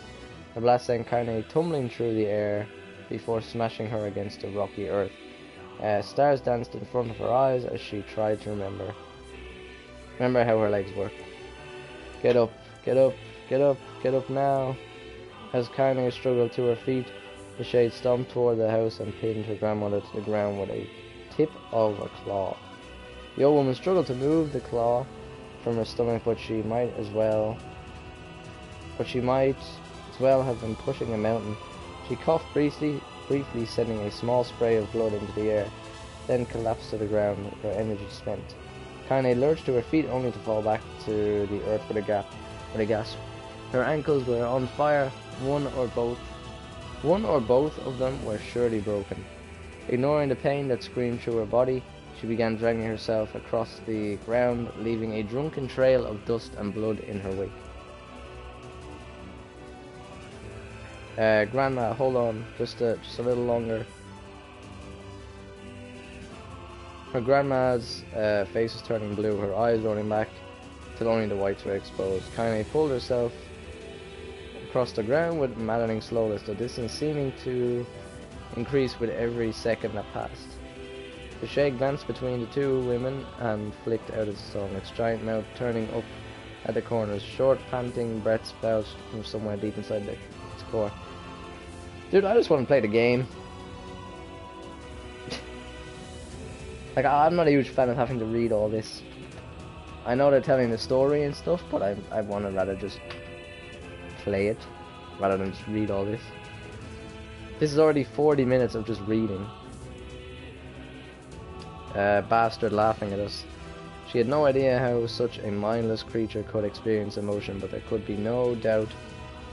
The blast sent Kaine tumbling through the air before smashing her against the rocky earth. Stars danced in front of her eyes as she tried to remember how her legs work. Get up, get up, get up, get up now. As Kaine struggled to her feet, the shade stomped toward the house and pinned her grandmother to the ground with a tip of a claw. The old woman struggled to move the claw from her stomach, but she might as well have been pushing a mountain. She coughed briefly, sending a small spray of blood into the air, then collapsed to the ground, her energy spent. Kaine lurched to her feet only to fall back to the earth with a gasp. Her ankles were on fire, one or both of them were surely broken. Ignoring the pain that screamed through her body, she began dragging herself across the ground, leaving a drunken trail of dust and blood in her wake. Grandma, hold on, just a little longer. Her grandma's face was turning blue, her eyes rolling back till only the whites were exposed. Kaine pulled herself across the ground with maddening slowness, the distance seeming to increase with every second that passed. The shade glanced between the two women and flicked out its song, its giant mouth turning up at the corners. Short, panting breaths belched from somewhere deep inside its core. Dude, I just want to play the game. Like, I'm not a huge fan of having to read all this. I know they're telling the story and stuff, but I want to rather just play it rather than just read all this. This is already 40 minutes of just reading. Bastard laughing at us. She had no idea how such a mindless creature could experience emotion, but there could be no doubt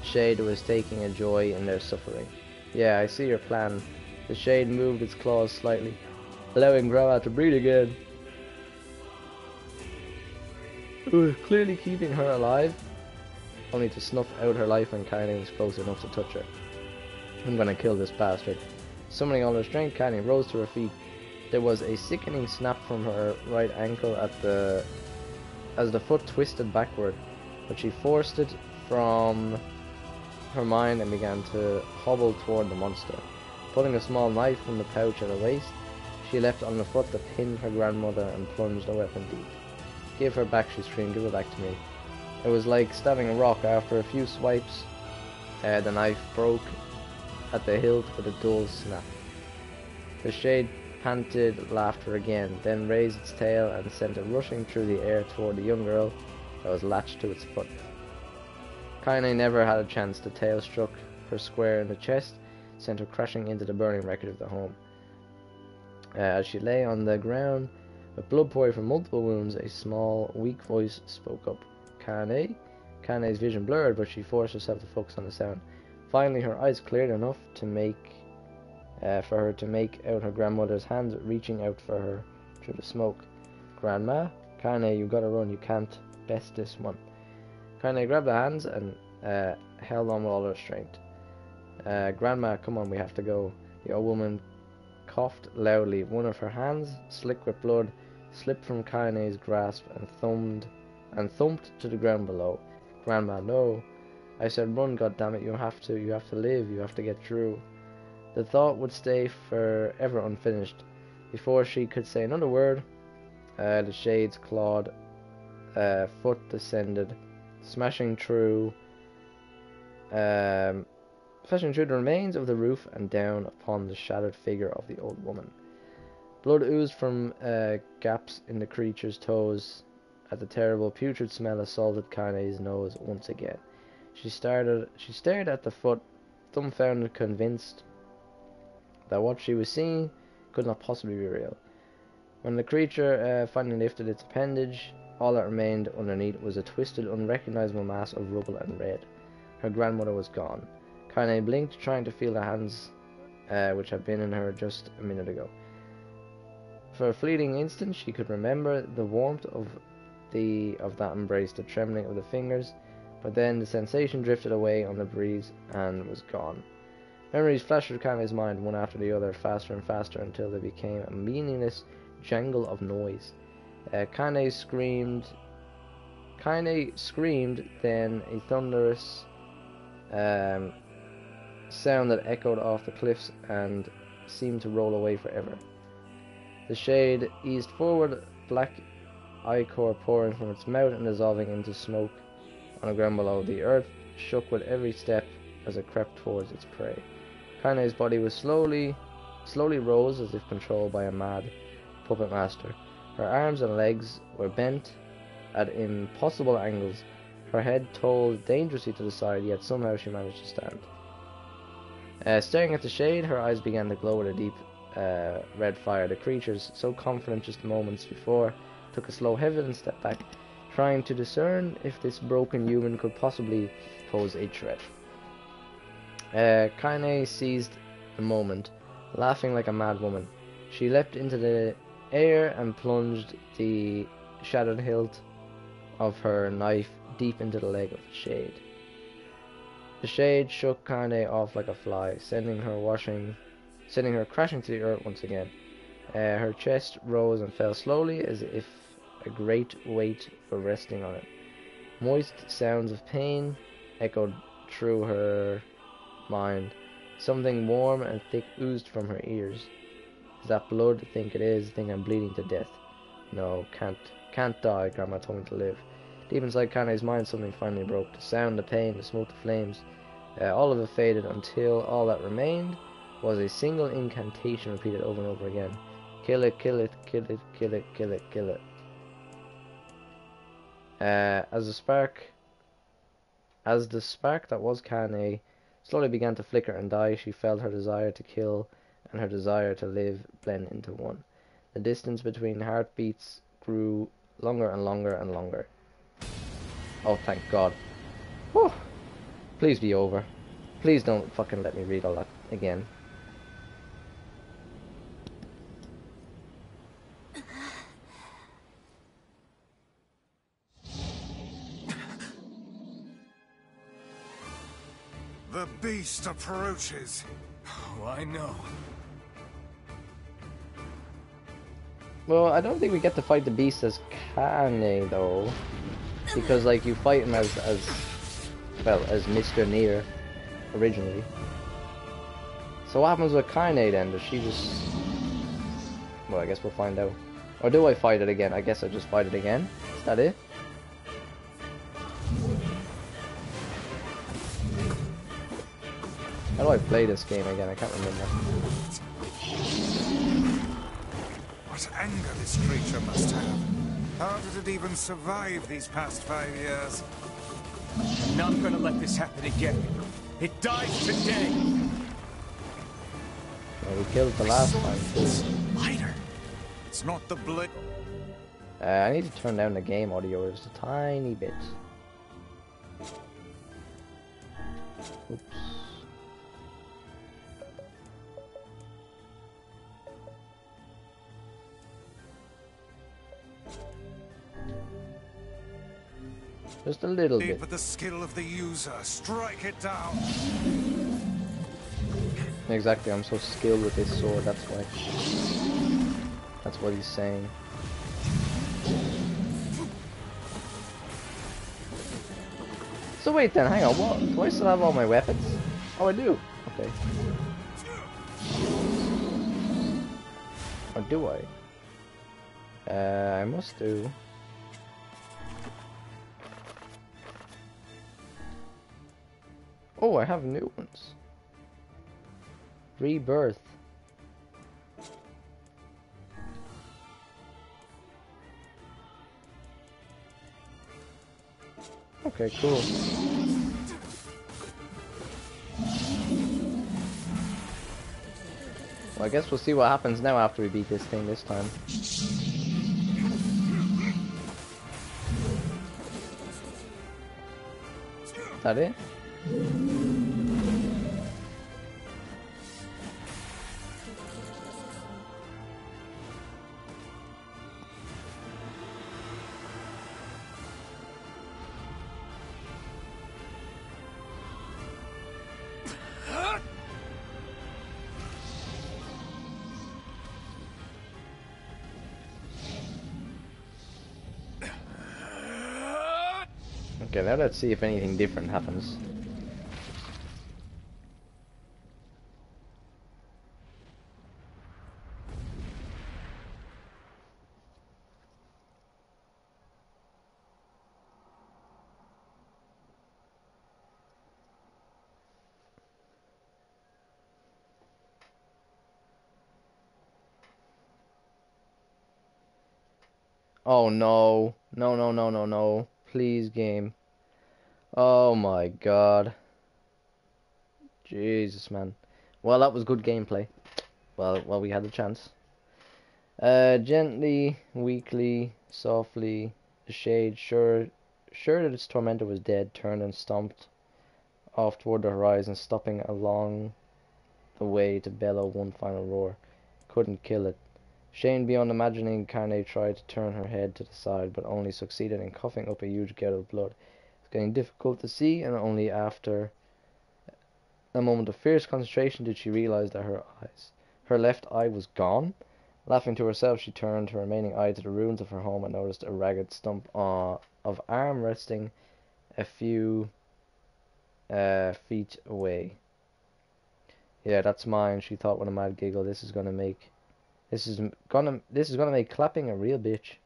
Shade was taking a joy in their suffering. Yeah, I see your plan. The Shade moved its claws slightly, allowing Grandma to breathe again. It was clearly keeping her alive, only to snuff out her life when Kaine was close enough to touch her. I'm gonna kill this bastard. Summoning all her strength, Kaine rose to her feet. There was a sickening snap from her right ankle as the foot twisted backward, but she forced it from her mind and began to hobble toward the monster. Pulling a small knife from the pouch at her waist, she leapt on the foot that pinned her grandmother and plunged the weapon deep. Give her back, she screamed. Give her back to me. It was like stabbing a rock. After a few swipes, the knife broke at the hilt with a dull snap. The Shade panted laughter again, then raised its tail and sent it rushing through the air toward the young girl that was latched to its foot. Kaine never had a chance. The tail struck her square in the chest, sent her crashing into the burning wreckage of the home. As she lay on the ground, with blood pouring from multiple wounds, a small, weak voice spoke up. Kaine? Kaine's vision blurred, but she forced herself to focus on the sound. Finally, her eyes cleared enough to for her to make out her grandmother's hands reaching out for her through the smoke. Grandma? Kaine, you gotta run, you can't best this one. Kaine grabbed the hands and held on with all her strength. Grandma, come on, we have to go. The old woman coughed loudly. One of her hands, slick with blood, slipped from Kaine's grasp and thumped to the ground below. Grandma, no. I said run, goddammit, you have to live, you have to get through. The thought would stay forever unfinished. Before she could say another word, the Shade's clawed foot descended, smashing through the remains of the roof and down upon the shattered figure of the old woman. Blood oozed from gaps in the creature's toes as the terrible putrid smell assaulted Kaine's nose once again. She stared at the foot, dumbfounded, convinced that what she was seeing could not possibly be real. When the creature finally lifted its appendage, all that remained underneath was a twisted, unrecognizable mass of rubble and red. Her grandmother was gone. Kaine blinked, trying to feel the hands which had been in her just a minute ago. For a fleeting instant, she could remember the warmth of that embrace, the trembling of the fingers, but then the sensation drifted away on the breeze and was gone. Memories flashed through Kaine's mind, one after the other, faster and faster, until they became a meaningless jangle of noise. Kaine screamed, then a thunderous sound that echoed off the cliffs and seemed to roll away forever. The Shade eased forward, black ichor pouring from its mouth and dissolving into smoke on the ground below. The earth shook with every step as it crept towards its prey. Kaine's body was slowly rose as if controlled by a mad puppet master. Her arms and legs were bent at impossible angles. Her head told dangerously to the side, yet somehow she managed to stand. Staring at the Shade, her eyes began to glow with a deep red fire. The creatures, so confident just moments before, took a slow, hesitant step back, trying to discern if this broken human could possibly pose a threat. Kaine seized the moment, laughing like a mad woman. She leapt into the air and plunged the shattered hilt of her knife deep into the leg of the shade. The shade shook Kaine off like a fly, sending her crashing to the earth once again. Her chest rose and fell slowly as if a great weight were resting on it. Moist sounds of pain echoed through her mind. Something warm and thick oozed from her ears. Is that blood? I think it is. I think I'm bleeding to death. No, can't die. Grandma told me to live. Deep inside Kaine's mind, something finally broke. The sound, the pain, the smoke, the flames. All of it faded until all that remained was a single incantation repeated over and over again. Kill it, kill it, kill it, kill it, kill it, kill it. As the spark that was Kaine slowly began to flicker and die, she felt her desire to kill and her desire to live blend into one. The distance between heartbeats grew longer and longer and longer. Oh, thank God. Whew. Please be over. Please don't fucking let me read all that again. The beast approaches. Oh, I know. Well, I don't think we get to fight the beast as Kaine though, because like you fight him as Mr. NieR originally. So what happens with Kaine then? Does she just? Well, I guess we'll find out. Or do I fight it again? I guess I just fight it again. Is that it? How do I play this game again? I can't remember. What anger this creature must have. How did it even survive these past 5 years? I'm not gonna let this happen again. It dies today. Well, we killed the last time too. Lighter. It's not the blade. I need to turn down the game audio just a tiny bit. Oops. Just a little bit. But the skill of the user, strike it down. Exactly, I'm so skilled with this sword, that's why. That's what he's saying. So wait then, hang on, what? Do I still have all my weapons? Oh, I do. Okay. Or do I? I must do. Oh, I have new ones. Rebirth. Okay, cool. Well, I guess we'll see what happens now after we beat this thing this time. Is that it? Okay, now let's see if anything different happens. Oh no. No, no, no, no, no. Please, game. Oh my God. Jesus, man. Well, that was good gameplay. Well, we had the chance. Gently, weakly, softly, the shade, sure that its tormentor was dead, turned and stomped off toward the horizon, stopping along the way to bellow one final roar. Couldn't kill it. Shamed beyond imagining, Kaine tried to turn her head to the side, but only succeeded in coughing up a huge gout of blood. It was getting difficult to see, and only after a moment of fierce concentration did she realize that her left eye was gone. Laughing to herself, she turned her remaining eye to the ruins of her home and noticed a ragged stump of arm resting a few feet away. Yeah, that's mine, she thought with a mad giggle. This is gonna make clapping a real bitch.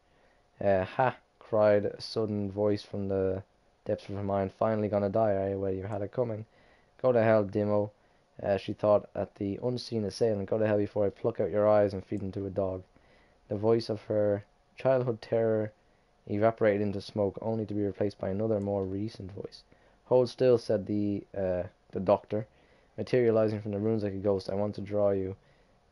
Ha! Cried a sudden voice from the depths of her mind. Finally gonna die, are you? Well, you had it coming. Go to hell, Dimo, she thought at the unseen assailant. Go to hell before I pluck out your eyes and feed them to a dog. The voice of her childhood terror evaporated into smoke, only to be replaced by another, more recent voice. Hold still, said the doctor, materializing from the ruins like a ghost. I want to draw you.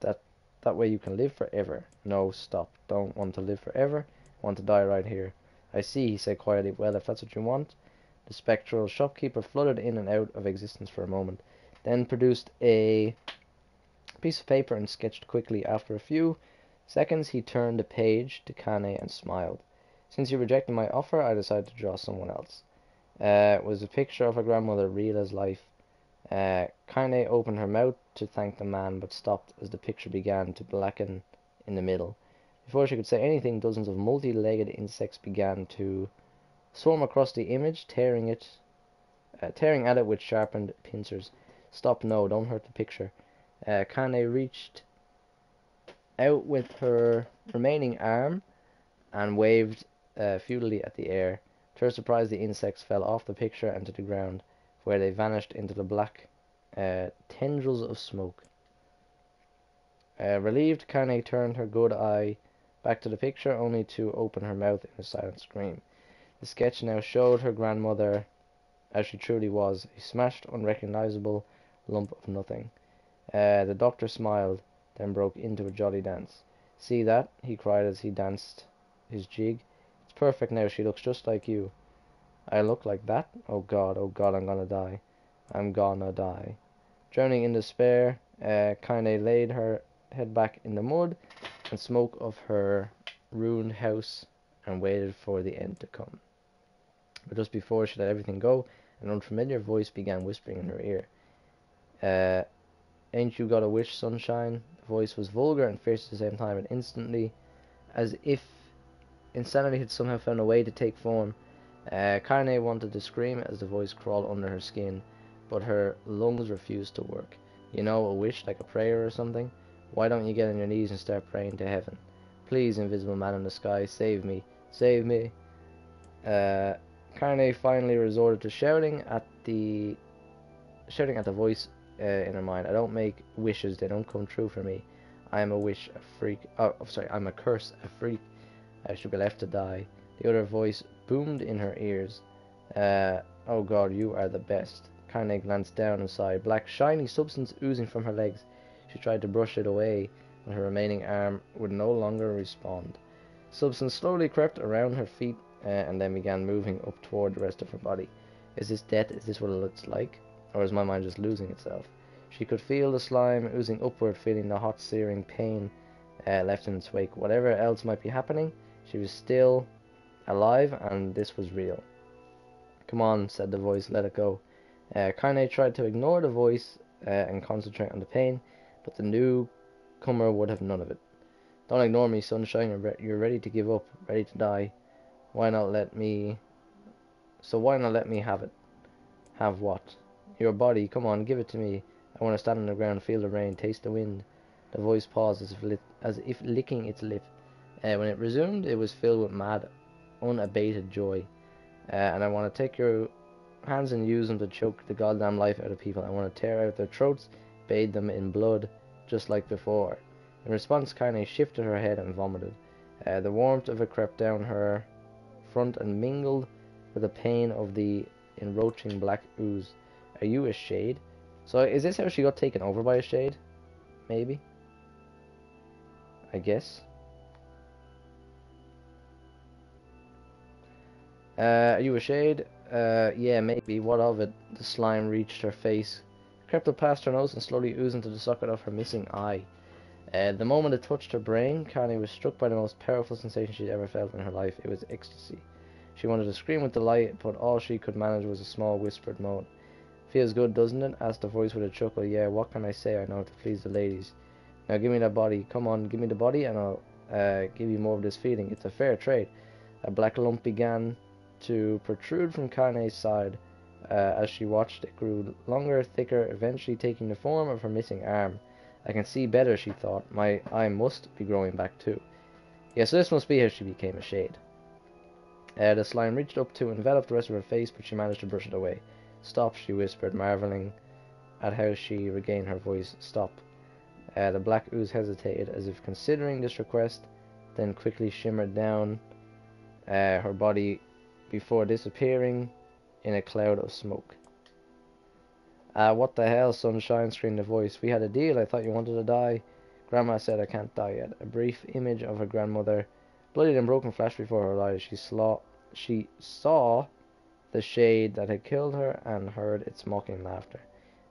That way you can live forever. No, stop. Don't want to live forever. I want to die right here. I see, he said quietly. Well, if that's what you want. The spectral shopkeeper fluttered in and out of existence for a moment, then produced a piece of paper and sketched quickly. After a few seconds, he turned the page to Kaine and smiled. Since you rejected my offer, I decided to draw someone else. It was a picture of her grandmother, real as life. Kaine opened her mouth to thank the man, but stopped as the picture began to blacken in the middle. Before she could say anything, dozens of multi-legged insects began to swarm across the image, tearing at it with sharpened pincers. Stop, no, don't hurt the picture. Kaine reached out with her remaining arm and waved futilely at the air. To her surprise, the insects fell off the picture and to the ground, where they vanished into the black tendrils of smoke. Relieved, Kaine turned her good eye back to the picture, only to open her mouth in a silent scream. The sketch now showed her grandmother as she truly was, a smashed, unrecognizable lump of nothing. The doctor smiled, then broke into a jolly dance. See that? He cried as he danced his jig. It's perfect now. She looks just like you. I look like that? Oh God, I'm gonna die. I'm gonna die. Drowning in despair, Kaine laid her head back in the mud and smoke of her ruined house and waited for the end to come. But just before she let everything go, an unfamiliar voice began whispering in her ear. Ain't you got a wish, sunshine? The voice was vulgar and fierce at the same time, and instantly, as if insanity had somehow found a way to take form, Kaine wanted to scream as the voice crawled under her skin, but her lungs refused to work. You know, a wish, like a prayer or something? Why don't you get on your knees and start praying to heaven? Please, invisible man in the sky, save me. Save me. Kaine finally resorted to shouting at the voice in her mind. I don't make wishes, they don't come true for me. I am a wish, a freak. Oh, sorry, I'm a curse, a freak. I should be left to die. The other voice boomed in her ears. Oh God, you are the best. Kaine glanced down and sighed. Black, shiny substance oozing from her legs. She tried to brush it away, but her remaining arm would no longer respond. Substance slowly crept around her feet and then began moving up toward the rest of her body. Is this death? Is this what it looks like? Or is my mind just losing itself? She could feel the slime oozing upward, feeling the hot, searing pain left in its wake. Whatever else might be happening, she was still alive, and this was real. Come on, said the voice, let it go. Kaine tried to ignore the voice and concentrate on the pain, but the newcomer would have none of it. Don't ignore me, sunshine. You're ready to give up, ready to die. Why not let me have it? Have what? Your body. Come on, give it to me. I want to stand on the ground, feel the rain, taste the wind. The voice paused as if licking its lip. When it resumed, it was filled with mad, unabated joy. And I want to take your hands and use them to choke the goddamn life out of people. I want to tear out their throats, bathe them in blood, just like before. In response, Kaine shifted her head and vomited. The warmth of it crept down her front and mingled with the pain of the encroaching black ooze. Are you a shade? So is this how she got taken over by a shade? Maybe? I guess. Are you a shade? Yeah, maybe. What of it? The slime reached her face, crept up past her nose, and slowly oozed into the socket of her missing eye. The moment it touched her brain, Kaine was struck by the most powerful sensation she'd ever felt in her life. It was ecstasy. She wanted to scream with delight, but all she could manage was a small whispered moan. Feels good, doesn't it? Asked the voice with a chuckle. Yeah, what can I say? I know to please the ladies. Now give me that body. Come on, give me the body and I'll give you more of this feeling. It's a fair trade. A black lump began to protrude from Kaine's side. As she watched, it grew longer, thicker, eventually taking the form of her missing arm. I can see better, she thought. My eye must be growing back too. Yeah, so this must be how she became a shade. The slime reached up to envelop the rest of her face, but she managed to brush it away. Stop, she whispered, marveling at how she regained her voice. Stop. The black ooze hesitated, as if considering this request, then quickly shimmered down her body before disappearing in a cloud of smoke. What the hell, sunshine, screamed the voice. We had a deal. I thought you wanted to die. Grandma said I can't die yet. A brief image of her grandmother, bloodied and broken, flashed before her eyes. She saw the shade that had killed her and heard its mocking laughter,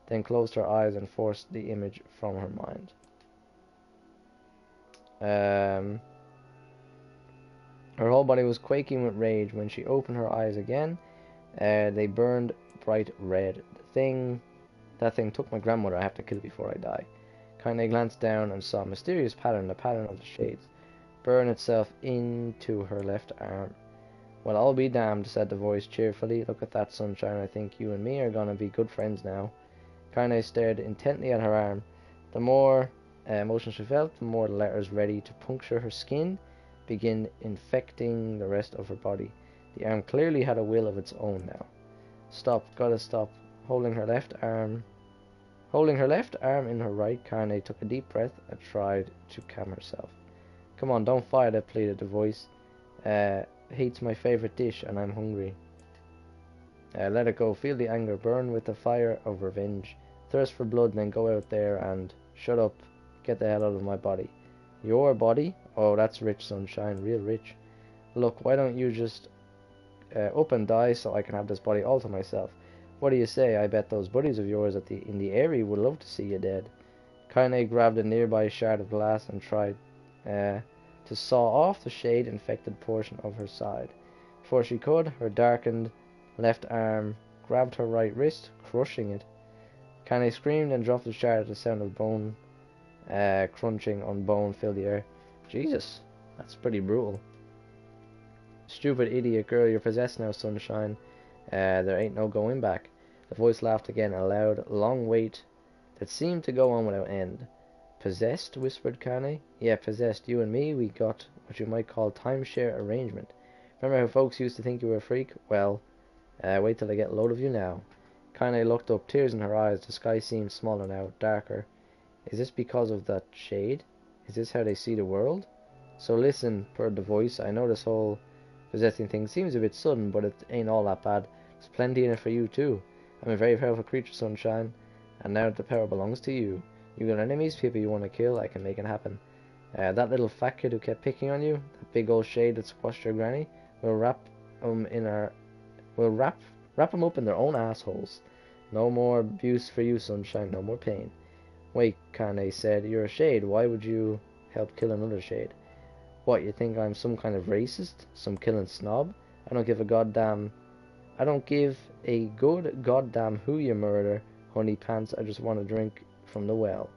then closed her eyes and forced the image from her mind. Her whole body was quaking with rage. When she opened her eyes again, they burned bright red. That thing took my grandmother. I have to kill before I die. Kaine glanced down and saw a mysterious pattern, the pattern of the shades, burn itself into her left arm. Well, I'll be damned, said the voice cheerfully. Look at that, sunshine. I think you and me are gonna be good friends now. Kaine stared intently at her arm. The more emotion she felt, the more the letters ready to puncture her skin began infecting the rest of her body. The arm clearly had a will of its own now. Stop, gotta stop. Holding her left arm in her right, Kaine took a deep breath and tried to calm herself. Come on, don't fight it, pleaded the voice. Hate's my favorite dish and I'm hungry. Let it go. Feel the anger burn with the fire of revenge. Thirst for blood, then go out there and shut up. Get the hell out of my body. Your body? Oh, that's rich, sunshine, real rich. Look, why don't you just up and die so I can have this body all to myself? What do you say? I bet those buddies of yours in the area would love to see you dead. Kaine grabbed a nearby shard of glass and tried to saw off the shade-infected portion of her side. Before she could, her darkened left arm grabbed her right wrist, crushing it. Kaine screamed and dropped the shard at the sound of bone crunching on bone filled the air. Jesus, that's pretty brutal. Stupid idiot girl, you're possessed now, sunshine. There ain't no going back. The voice laughed again, a loud, long wait that seemed to go on without end. Possessed? Whispered Kaine. Yeah, possessed. You and me, we got what you might call timeshare arrangement. Remember how folks used to think you were a freak? Well, wait till I get a load of you now. Kaine looked up, tears in her eyes. The sky seemed smaller now, darker. Is this because of that shade? Is this how they see the world? So listen, purred the voice. I know this whole possessing thing seems a bit sudden, but it ain't all that bad. There's plenty in it for you too. I'm a very powerful creature, sunshine, and now the power belongs to you. You got enemies, people you want to kill, I can make it happen. That little fat kid who kept picking on you, that big old shade that squashed your granny, we'll wrap them up in their own assholes. No more abuse for you, sunshine, no more pain. Wait, Kaine said, you're a shade, why would you help kill another shade? What, you think I'm some kind of racist? Some killing snob? I don't give a good goddamn who you murder, honey pants, I just want to drink from the well.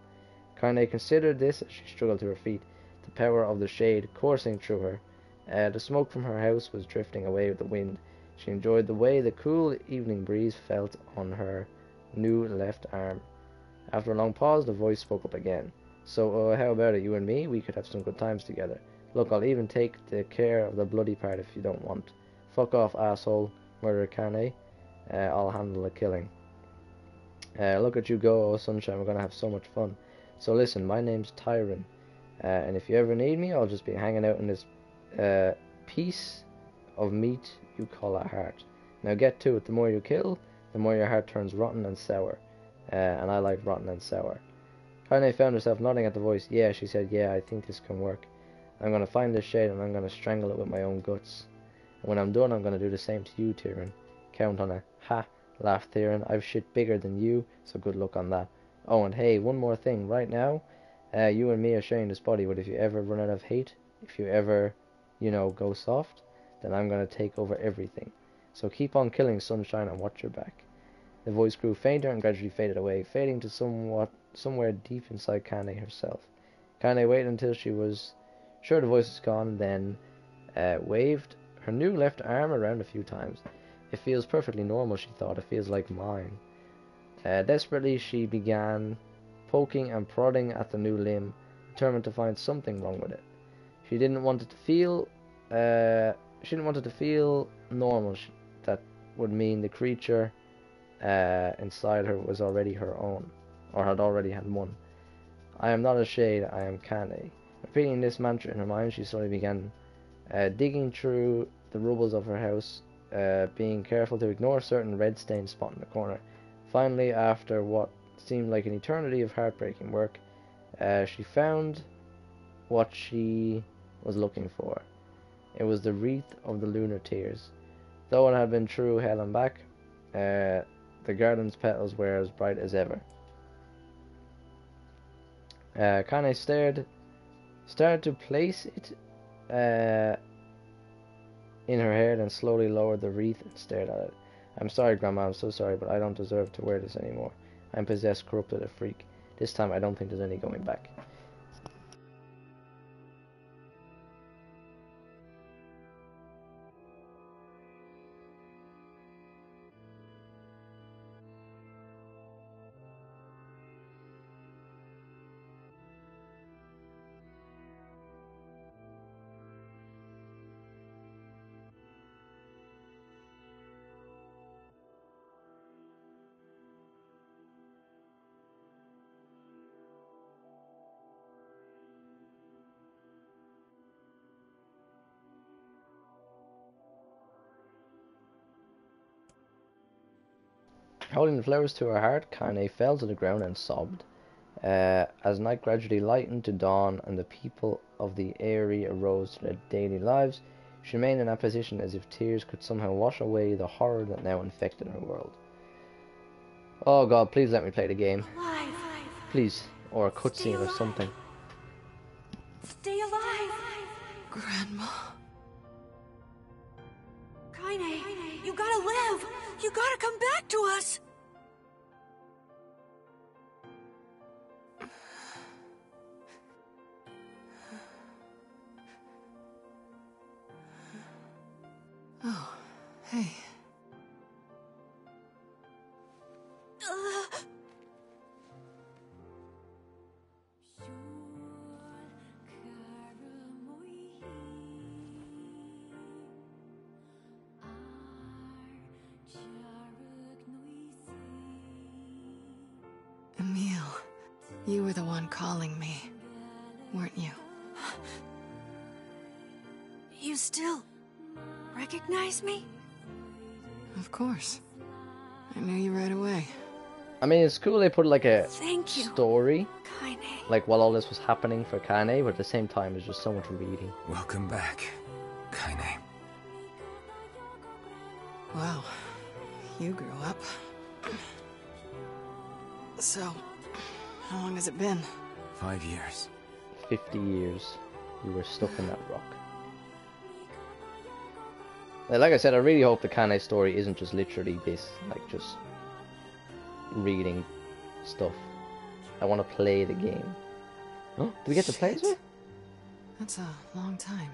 Kaine considered this as she struggled to her feet, the power of the shade coursing through her. The smoke from her house was drifting away with the wind. She enjoyed the way the cool evening breeze felt on her new left arm. After a long pause, the voice spoke up again. So, how about it, you and me? We could have some good times together. Look, I'll even take the care of the bloody part if you don't want. Fuck off, asshole, murdered Kaine. I'll handle the killing. Look at you go, oh sunshine, we're gonna have so much fun. So listen, my name's Tyron, and if you ever need me, I'll just be hanging out in this piece of meat you call a heart. Now get to it, the more you kill, the more your heart turns rotten and sour. And I like rotten and sour. Kaine found herself nodding at the voice. Yeah, she said, yeah, I think this can work. I'm gonna find this shade and I'm gonna strangle it with my own guts. When I'm done, I'm going to do the same to you, Tyrion. Count on it. Ha, laughed Tyrion. I've shit bigger than you, so good luck on that. Oh, and hey, one more thing. Right now, you and me are sharing this body, but if you ever run out of hate, if you ever, go soft, then I'm going to take over everything. So keep on killing Sunshine and watch your back. The voice grew fainter and gradually faded away, fading to somewhere deep inside Kaine herself. Kaine waited until she was sure the voice was gone, then waved her new left arm around a few times. It feels perfectly normal, she thought. It feels like mine. Desperately, she began poking and prodding at the new limb, determined to find something wrong with it. She didn't want it to feel. She didn't want it to feel normal. That would mean the creature inside her was already her own, or had already had one. I am not a shade. I am Kaine. Repeating this mantra in her mind, she slowly began digging through the rubbles of her house, being careful to ignore a certain red stained spot in the corner. Finally, after what seemed like an eternity of heartbreaking work, she found what she was looking for. It was the wreath of the lunar tears. Though it had been through hell and back, the garden's petals were as bright as ever. Kaine started to place it in her hair, then slowly lowered the wreath and stared at it. I'm sorry, Grandma, I'm so sorry, but I don't deserve to wear this anymore. I'm possessed, corrupted, a freak. This time I don't think there's any going back. Holding the flowers to her heart, Kaine fell to the ground and sobbed. As night gradually lightened to dawn and the people of the Eyrie arose to their daily lives, she remained in that position as if tears could somehow wash away the horror that now infected her world. Oh God, please let me play the game. Alive. Please. Or a cutscene or something. Stay alive. Grandma. Kaine, you gotta live. You gotta come back to us. Oh, hey. Emil, you were the one calling me, weren't you? You still recognize me? Of course. I knew you right away. I mean, it's cool they put like a Thank you, story, Kaine. like while all this was happening for Kaine, but at the same time there's just so much reading. Welcome back, Kaine. Wow, you grew up. So, how long has it been? 5 years. 50 years. You were stuck in that rock. Like I said, I really hope the Kaine story isn't just literally this, like just reading stuff. I want to play the game. Oh, do we get to play it? Shit. That's a long time.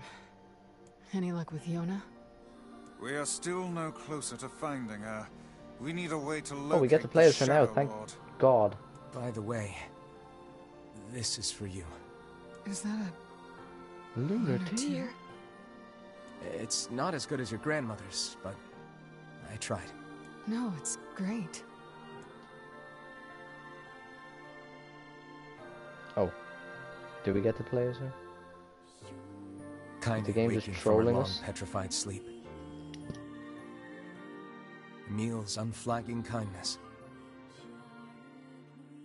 Any luck with Yona? We are still no closer to finding her. We need a way to locate Oh, we get to play the as her now, Shadow thank Lord. God. By the way, this is for you. Is that a Lunar lunar tear. tear? It's not as good as your grandmother's, but I tried. No, it's great. Oh. Do we get to play as her? Kind The of game just waking from a trolling long, us? petrified sleep. Emil's unflagging kindness.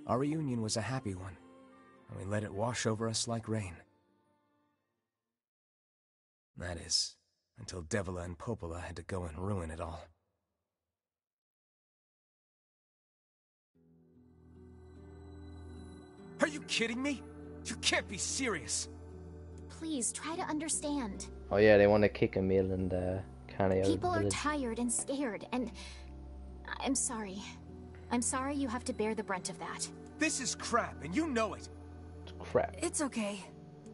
Our reunion was a happy one, and we let it wash over us like rain. That is, Until Devila and Popola had to go and ruin it all. Are you kidding me? You can't be serious. Please try to understand. Oh yeah, they want to kick Emil and Kaine out of People the are village. tired and scared, and I'm sorry. I'm sorry you have to bear the brunt of that. This is crap, and you know it. It's crap. It's okay.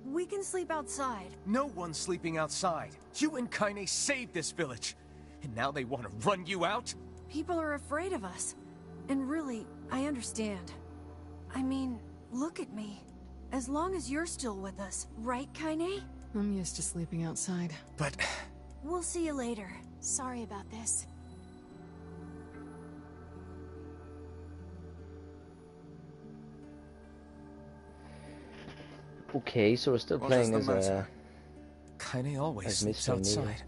We can sleep outside. No one's sleeping outside. You and Kaine saved this village. And now they want to run you out? People are afraid of us. And really, I understand. I mean, look at me. As long as you're still with us, right, Kaine? I'm used to sleeping outside. But... We'll see you later. Sorry about this. Okay, so we're still What playing is the as matter? Kaine always As sleeps Mr. NieR. outside.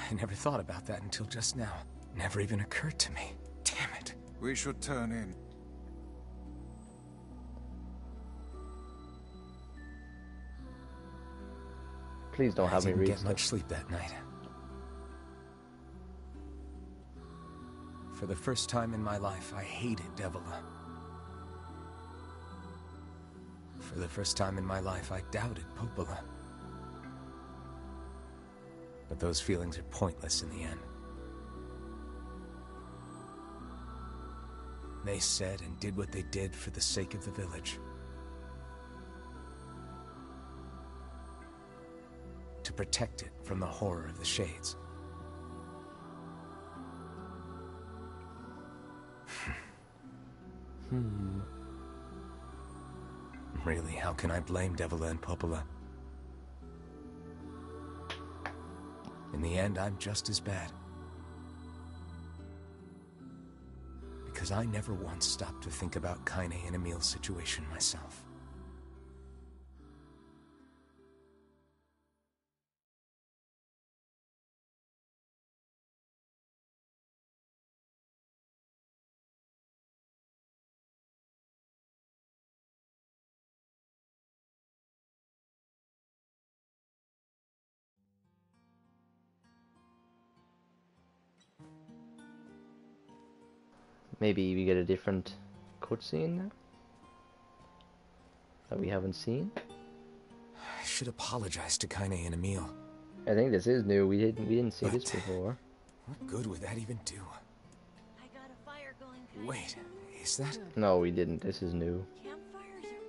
I never thought about that until just now. Never even occurred to me. Damn it. We should turn in. Please don't have I me didn't read get stuff. much sleep that night. For the first time in my life, I hated Devila. For the first time in my life, I doubted Popola. But those feelings are pointless in the end. They said and did what they did for the sake of the village. To protect it from the horror of the Shades. Really, how can I blame Devila and Popola? In the end, I'm just as bad. Because I never once stopped to think about Kaine and Emil's situation myself. Maybe we get a different cutscene now that we haven't seen. I should apologize to Kaine and Emil. I think this is new. We didn't see this But- before. What good would that even do? I got a fire going, Kaine. Wait, is that... No, we didn't. This is new. Campfires are...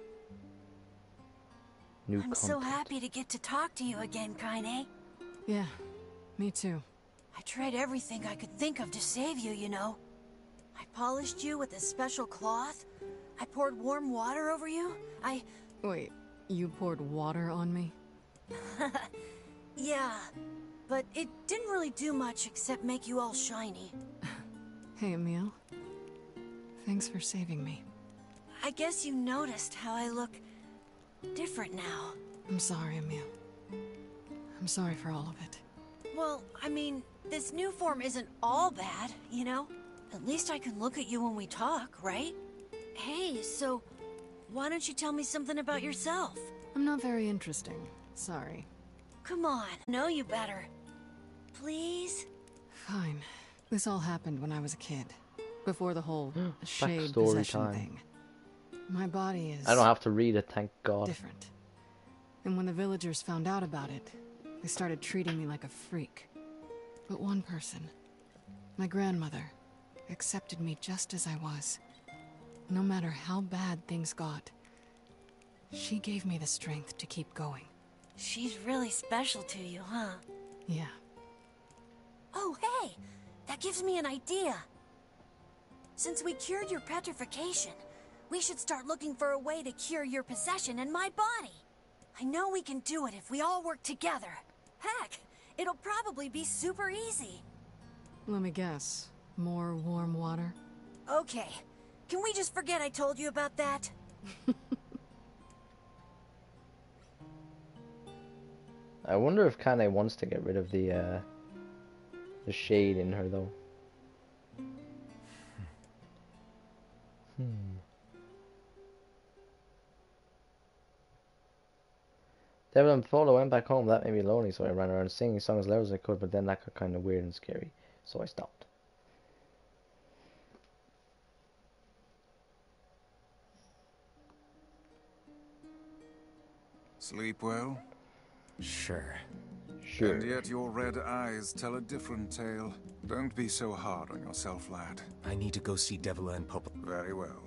New I'm so content. happy to get to talk to you again, Kaine. Yeah, me too. I tried everything I could think of to save you, you know. I polished you with a special cloth. I poured warm water over you. Wait, you poured water on me? Yeah, but it didn't really do much except make you all shiny. Hey, Emil. Thanks for saving me. I guess you noticed how I look different now. I'm sorry, Emil. I'm sorry for all of it. Well, I mean, this new form isn't all bad, you know? At least I can look at you when we talk, right? Hey, so why don't you tell me something about yourself? I'm not very interesting. Sorry. Come on, know you better. Please? Fine. This all happened when I was a kid. Before the whole shade Backstory possession time. thing. My body is I don't have to read it, thank God. different. And when the villagers found out about it, they started treating me like a freak. But one person, my grandmother, accepted me just as I was. No matter how bad things got, she gave me the strength to keep going. She's really special to you, huh? Yeah. Oh, hey! That gives me an idea. Since we cured your petrification, we should start looking for a way to cure your possession in my body. I know we can do it if we all work together. Heck, it'll probably be super easy. Let me guess. More warm water? Okay, can we just forget I told you about that? I wonder if Kaine wants to get rid of the shade in her though. Devil and Polo went back home. That made me lonely, so I ran around singing songs as loud as I could, but then that got kind of weird and scary, so I stopped. Sleep well? Sure. Sure. And yet your red eyes tell a different tale. Don't be so hard on yourself, lad. I need to go see Devila and Popo. Very well.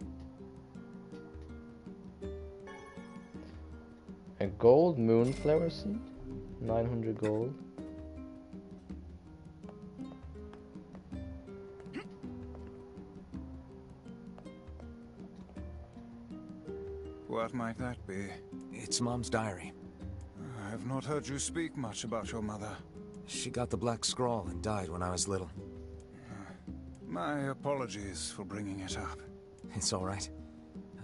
A gold moonflower seed? 900 gold. What might that be? It's Mom's diary. I have not heard you speak much about your mother. She got the black scrawl and died when I was little. My apologies for bringing it up. It's all right.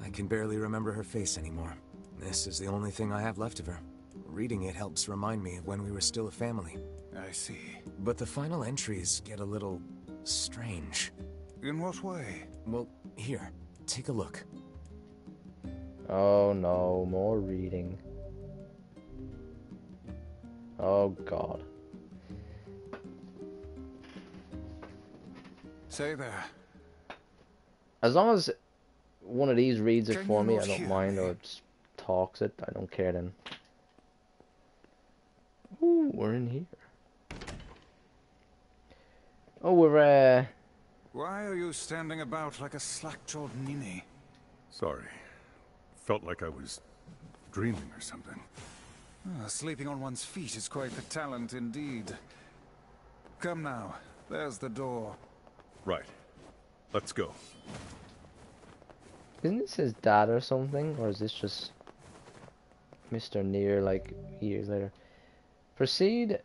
I can barely remember her face anymore. This is the only thing I have left of her. Reading it helps remind me of when we were still a family. I see. But the final entries get a little strange. In what way? Well, here, take a look. Oh no, more reading. Oh god. Say there. As long as one of these reads it Can for you me, not I don't hear mind, me? or just talks it, I don't care then. Ooh, we're in here. Oh, we're, Why are you standing about like a slack-jawed ninny? Sorry. Felt like I was dreaming or something. Sleeping on one's feet is quite the talent indeed. Come now, there's the door. Right. Let's go. Isn't this his dad or something? Or is this just Mr. NieR like years later? Proceed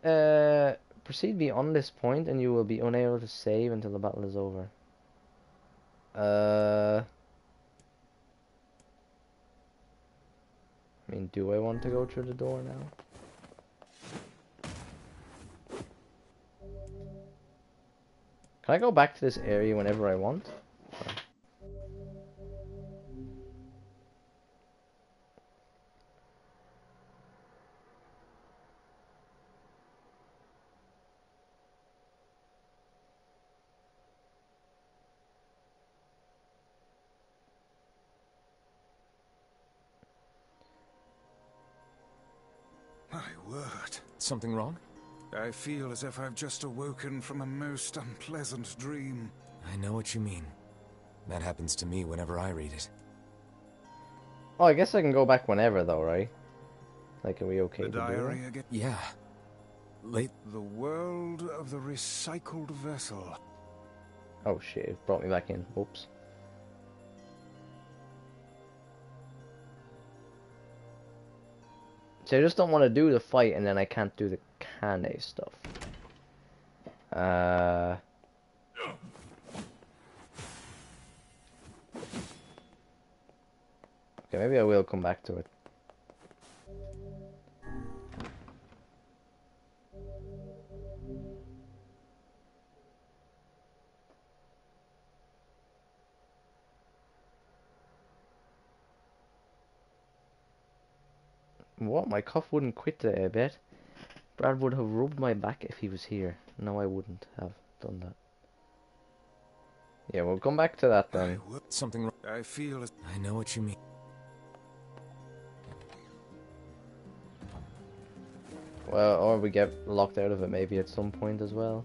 beyond this point and you will be unable to save until the battle is over. I mean, do I want to go through the door now? Can I go back to this area whenever I want? My word. Something wrong? I feel as if I've just awoken from a most unpleasant dream. I know what you mean. That happens to me whenever I read it. Oh, I guess I can go back whenever though, right? Like, are we okay The to do diary that? again. Yeah. Late. The world of the recycled vessel. Oh shit, it brought me back in. Oops. So I just don't want to do the fight and then I can't do the Kaine stuff. Okay, maybe I will come back to it. What? My cough wouldn't quit there, I bet. Brad would have rubbed my back if he was here. No, I wouldn't have done that. Yeah, we'll come back to that then. Something wrong. I feel as... I know what you mean. Well, or we get locked out of it maybe at some point as well.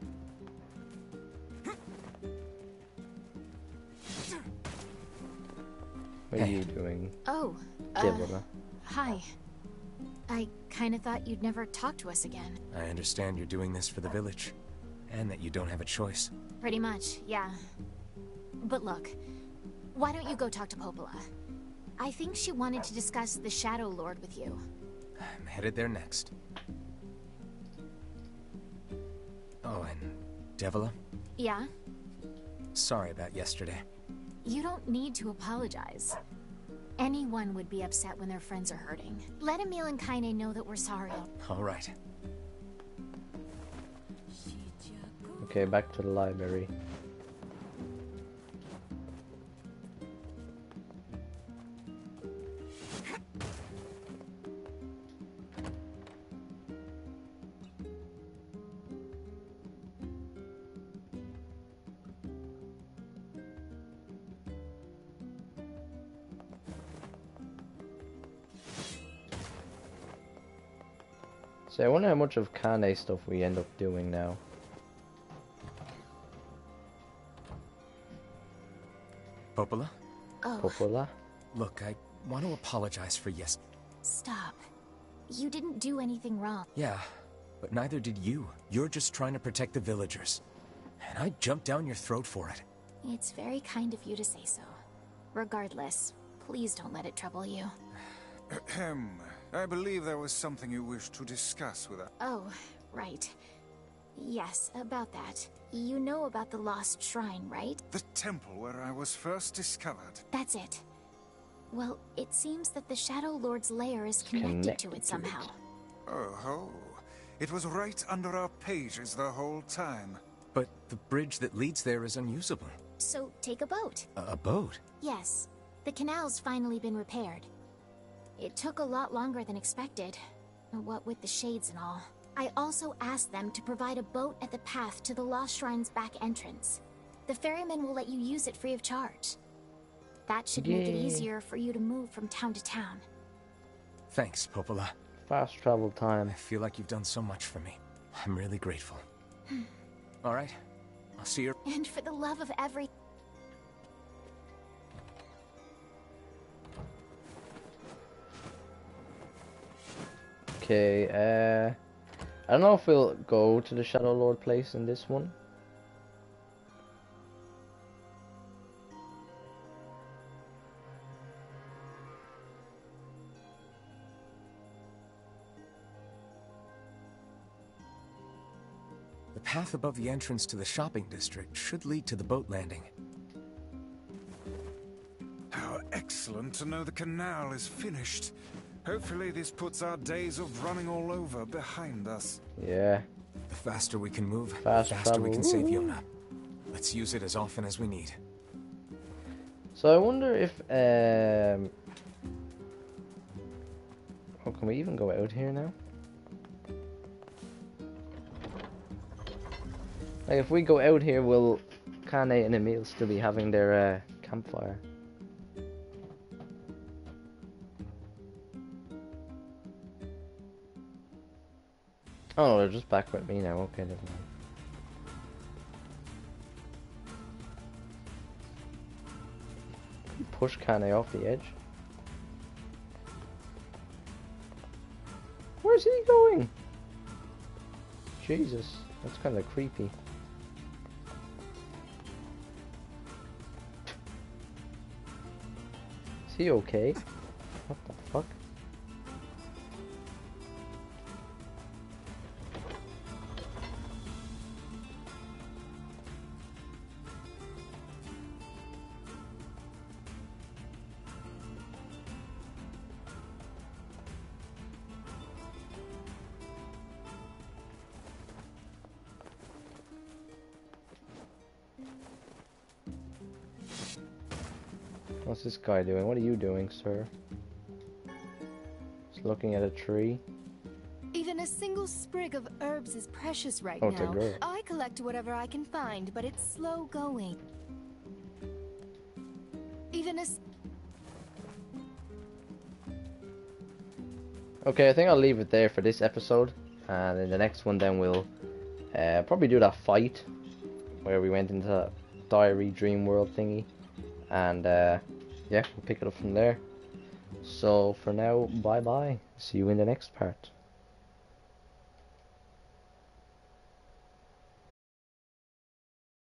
What are Hey. you doing, Oh, Devila? hi. I kinda thought you'd never talk to us again. I understand you're doing this for the village. And that you don't have a choice. Pretty much, yeah. But look, why don't you go talk to Popola? I think she wanted to discuss the Shadow Lord with you. I'm headed there next. Oh, and Devila? Yeah? Sorry about yesterday. You don't need to apologize. Anyone would be upset when their friends are hurting. Let Emil and Kaine know that we're sorry. All right. Okay, back to the library. So I wonder how much of Kaine stuff we end up doing now. Popola? Oh, Popola? Look, I want to apologize for yes. stop. You didn't do anything wrong. Yeah, but neither did you. You're just trying to protect the villagers. And I jumped down your throat for it. It's very kind of you to say so. Regardless, please don't let it trouble you. Ahem. I believe there was something you wished to discuss with us. Oh, right. Yes, about that. You know about the lost shrine, right? The temple where I was first discovered. That's it. Well, it seems that the Shadow Lord's lair is connected to it somehow. Oh ho. It was right under our pages the whole time. But the bridge that leads there is unusable. So, take a boat. A boat? Yes. The canal's finally been repaired. It took a lot longer than expected. What with the shades and all. I also asked them to provide a boat at the path to the Lost Shrine's back entrance. The ferryman will let you use it free of charge. That should make it easier for you to move from town to town. Thanks, Popola. Fast travel time. I feel like you've done so much for me. I'm really grateful. All right. I'll see you. And for the love of every... Okay, I don't know if we'll go to the Shadow Lord place in this one. The path above the entrance to the shopping district should lead to the boat landing. How excellent to know the canal is finished. Hopefully this puts our days of running all over behind us. Yeah. The faster we can move, the Fast faster we travel. can save Yona. Let's use it as often as we need. So I wonder if oh, can we even go out here now? Like if we go out here, will Kaine and Emil still be having their campfire? Oh no, they're just back with me now. Okay, never mind. Push Kaine off the edge. Where's he going? Jesus, that's kind of creepy. Is he okay? What the fuck? What's this guy doing? What are you doing, sir? Just looking at a tree. Even a single sprig of herbs is precious right Oh, it's a now. girl. I collect whatever I can find, but it's slow going. Even a... Okay, I think I'll leave it there for this episode. And in the next one then we'll probably do that fight where we went into that diary dream world thingy. And yeah, we'll pick it up from there. So for now, bye bye. See you in the next part.